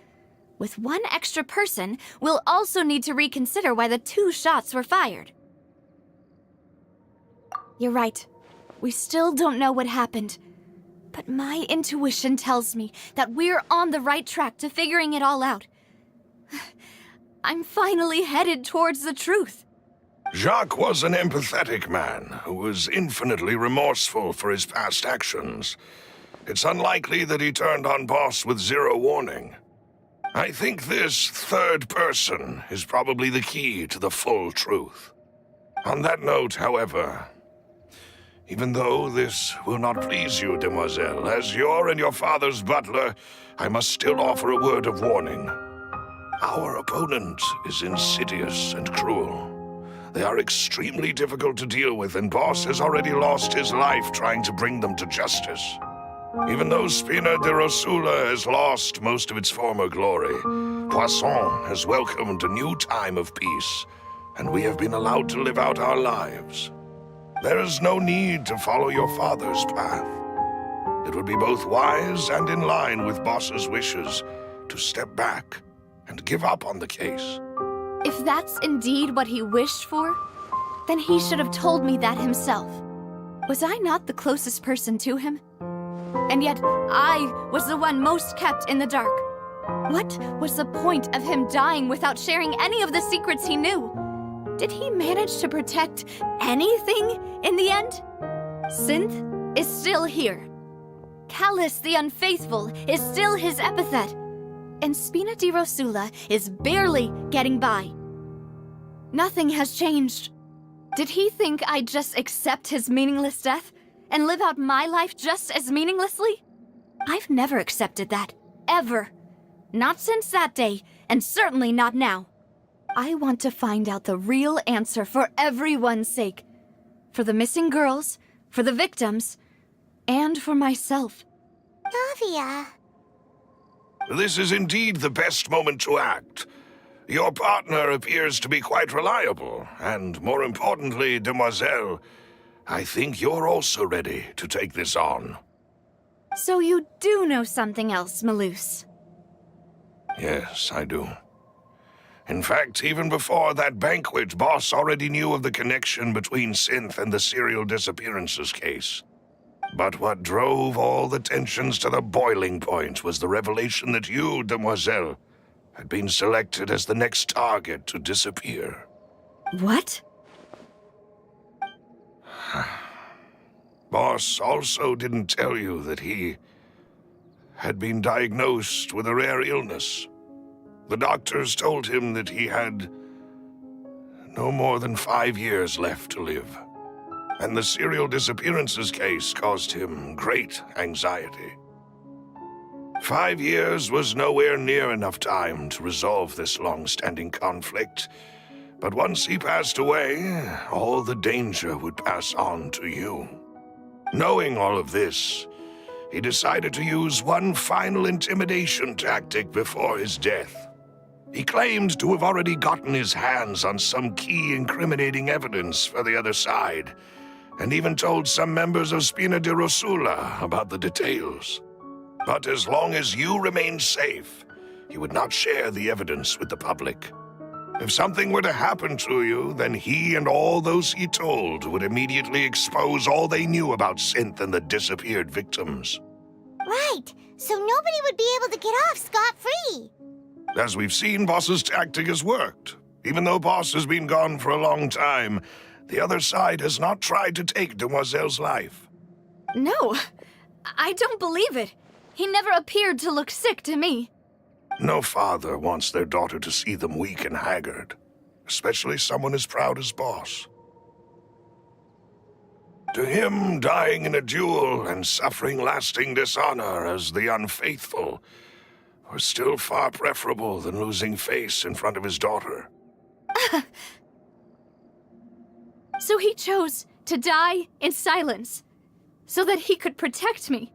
With one extra person, we'll also need to reconsider why the 2 shots were fired. You're right. We still don't know what happened. But my intuition tells me that we're on the right track to figuring it all out. I'm finally headed towards the truth. Jacques was an empathetic man who was infinitely remorseful for his past actions. It's unlikely that he turned on Boss with 0 warning. I think this third person is probably the key to the full truth. On that note, however, even though this will not please you, demoiselle, as your and your father's butler, I must still offer a word of warning. Our opponent is insidious and cruel. They are extremely difficult to deal with, and Boss has already lost his life trying to bring them to justice. Even though Spina de Rosula has lost most of its former glory, Poisson has welcomed a new time of peace, and we have been allowed to live out our lives. There is no need to follow your father's path. It would be both wise and in line with Boss's wishes to step back and give up on the case. If that's indeed what he wished for, then he should have told me that himself. Was I not the closest person to him? And yet, I was the one most kept in the dark. What was the point of him dying without sharing any of the secrets he knew? Did he manage to protect anything in the end? Synth is still here. Callus the Unfaithful is still his epithet. And Spina di Rosula is barely getting by. Nothing has changed. Did he think I'd just accept his meaningless death and live out my life just as meaninglessly? I've never accepted that. Ever. Not since that day, and certainly not now. I want to find out the real answer for everyone's sake. For the missing girls, for the victims, and for myself. Navia. This is indeed the best moment to act. Your partner appears to be quite reliable, and more importantly, demoiselle, I think you're also ready to take this on. So you do know something else, Malus? Yes, I do. In fact, even before that banquet, Boss already knew of the connection between Synth and the serial disappearances case. But what drove all the tensions to the boiling point was the revelation that you, demoiselle, had been selected as the next target to disappear. What? Boss also didn't tell you that he had been diagnosed with a rare illness. The doctors told him that he had no more than 5 years left to live. And the serial disappearances case caused him great anxiety. 5 years was nowhere near enough time to resolve this long-standing conflict. But once he passed away, all the danger would pass on to you. Knowing all of this, he decided to use one final intimidation tactic before his death. He claimed to have already gotten his hands on some key incriminating evidence for the other side, and even told some members of Spina di Rosula about the details. But as long as you remained safe, he would not share the evidence with the public. If something were to happen to you, then he and all those he told would immediately expose all they knew about Synth and the disappeared victims. Right, so nobody would be able to get off scot-free. As we've seen, Boss's tactic has worked. Even though Boss has been gone for a long time, the other side has not tried to take Demoiselle's life. No, I don't believe it. He never appeared to look sick to me. No father wants their daughter to see them weak and haggard, especially someone as proud as Boss. To him, dying in a duel and suffering lasting dishonor as the unfaithful was still far preferable than losing face in front of his daughter. So he chose to die in silence, so that he could protect me.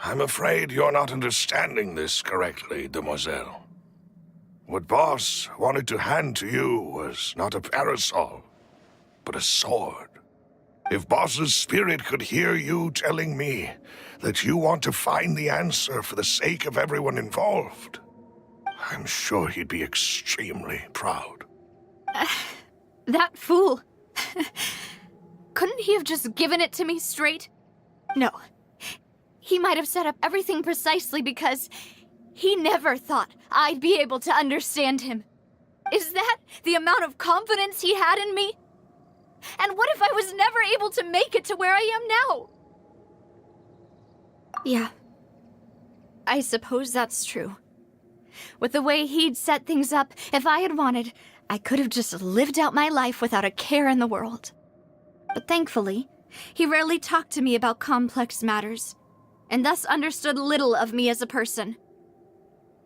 I'm afraid you're not understanding this correctly, demoiselle. What Boss wanted to hand to you was not a parasol, but a sword. If Boss's spirit could hear you telling me that you want to find the answer for the sake of everyone involved, I'm sure he'd be extremely proud. That fool. Couldn't he have just given it to me straight? No. He might have set up everything precisely because he never thought I'd be able to understand him. Is that the amount of confidence he had in me? And what if I was never able to make it to where I am now? Yeah. I suppose that's true. With the way he'd set things up, if I had wanted, I could have just lived out my life without a care in the world. But thankfully, he rarely talked to me about complex matters, and thus understood little of me as a person.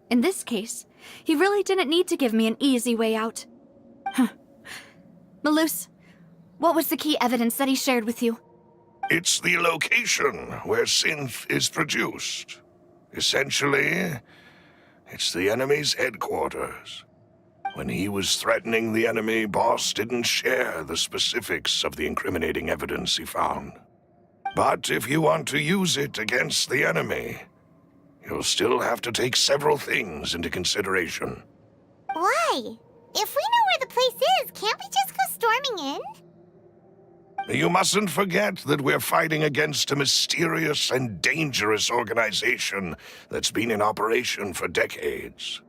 In this case, he really didn't need to give me an easy way out. Malus, what was the key evidence that he shared with you? It's the location where synth is produced. Essentially, it's the enemy's headquarters. When he was threatening the enemy, Boss didn't share the specifics of the incriminating evidence he found. But if you want to use it against the enemy, you'll still have to take several things into consideration. Why? If we know where the place is, can't we just go storming in? You mustn't forget that we're fighting against a mysterious and dangerous organization that's been in operation for decades.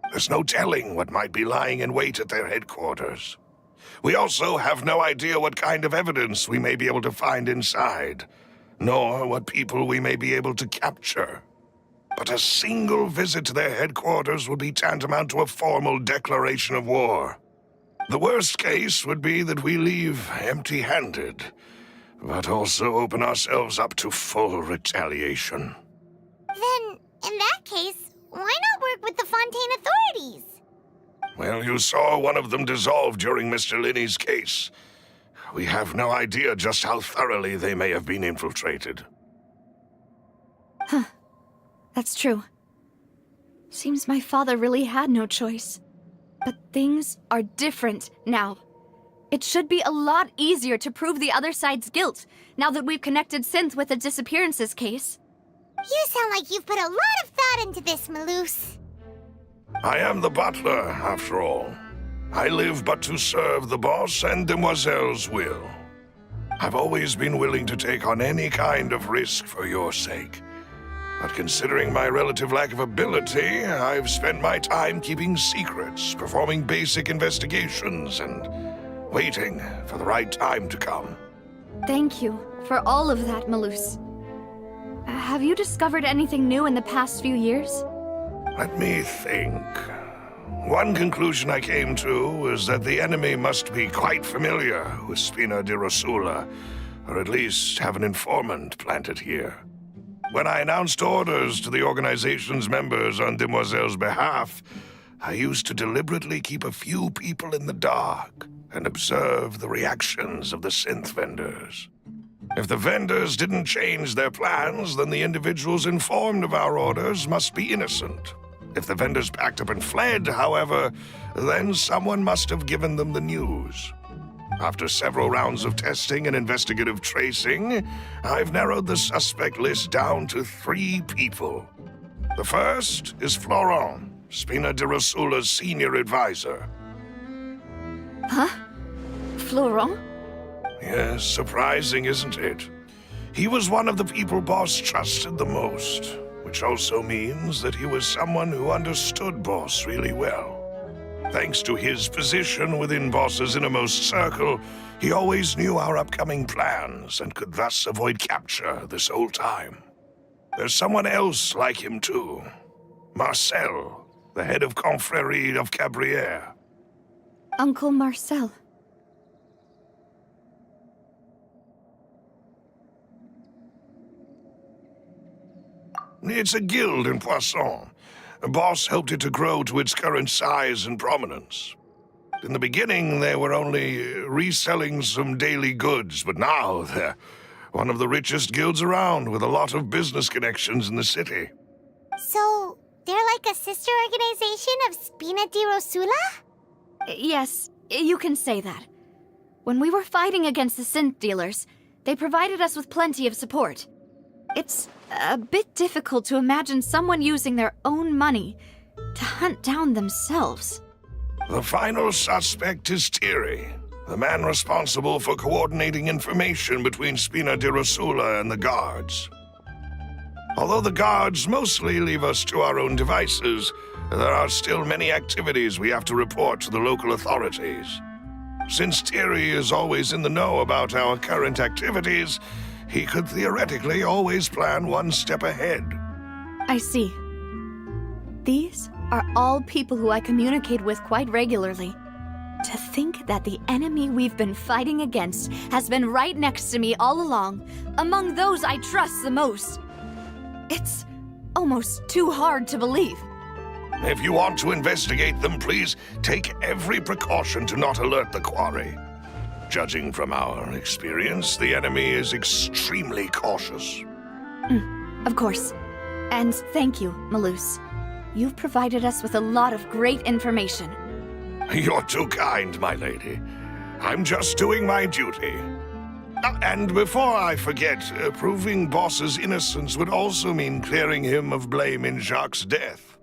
There's no telling what might be lying in wait at their headquarters. We also have no idea what kind of evidence we may be able to find inside, nor what people we may be able to capture. But a single visit to their headquarters would be tantamount to a formal declaration of war. The worst case would be that we leave empty-handed, but also open ourselves up to full retaliation. Then, in that case, why not work with the Fontaine authorities? Well, you saw one of them dissolve during Mr. Linney's case. We have no idea just how thoroughly they may have been infiltrated. Huh. That's true. Seems my father really had no choice. But things are different now. It should be a lot easier to prove the other side's guilt, now that we've connected Synth with the disappearances case. You sound like you've put a lot of thought into this, Malus. I am the butler, after all. I live but to serve the boss and Demoiselle's will. I've always been willing to take on any kind of risk for your sake. But considering my relative lack of ability, I've spent my time keeping secrets, performing basic investigations, and waiting for the right time to come. Thank you for all of that, Malus. Have you discovered anything new in the past few years? Let me think. One conclusion I came to was that the enemy must be quite familiar with Spina di Rosula, or at least have an informant planted here. When I announced orders to the organization's members on Demoiselle's behalf, I used to deliberately keep a few people in the dark and observe the reactions of the synth vendors. If the vendors didn't change their plans, then the individuals informed of our orders must be innocent. If the vendors packed up and fled, however, then someone must have given them the news. After several rounds of testing and investigative tracing, I've narrowed the suspect list down to 3 people. The first is Florent, Spina di Rosula's senior advisor. Huh? Florent? Yes, surprising, isn't it? He was one of the people Boss trusted the most, which also means that he was someone who understood Boss really well. Thanks to his position within Boss's innermost circle, he always knew our upcoming plans and could thus avoid capture this whole time. There's someone else like him too. Marcel, the head of Confrérie of Cabrières. Uncle Marcel. It's a guild in Poisson. Boss helped it to grow to its current size and prominence. In the beginning, they were only reselling some daily goods, but now they're one of the richest guilds around with a lot of business connections in the city. So, they're like a sister organization of Spina di Rosula? Yes, you can say that. When we were fighting against the synth dealers, they provided us with plenty of support. It's a bit difficult to imagine someone using their own money to hunt down themselves. The final suspect is Thierry, the man responsible for coordinating information between Spina di Rosula and the guards. Although the guards mostly leave us to our own devices, there are still many activities we have to report to the local authorities. Since Thierry is always in the know about our current activities, he could theoretically always plan one step ahead. I see. These are all people who I communicate with quite regularly. To think that the enemy we've been fighting against has been right next to me all along, among those I trust the most. It's almost too hard to believe. If you want to investigate them, please take every precaution to not alert the quarry. Judging from our experience, the enemy is extremely cautious. Of course. And thank you, Malus. You've provided us with a lot of great information. You're too kind, my lady. I'm just doing my duty. And before I forget, proving Boss's innocence would also mean clearing him of blame in Jacques' death.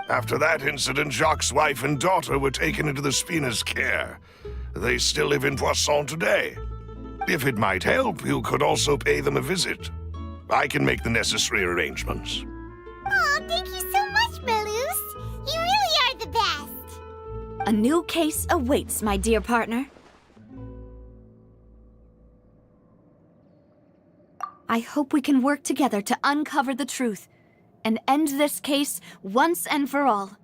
After that incident, Jacques' wife and daughter were taken into the Spina's care. They still live in Poisson today. If it might help, you could also pay them a visit. I can make the necessary arrangements. Oh, thank you so much, Malus. You really are the best. A new case awaits, my dear partner. I hope we can work together to uncover the truth and end this case once and for all.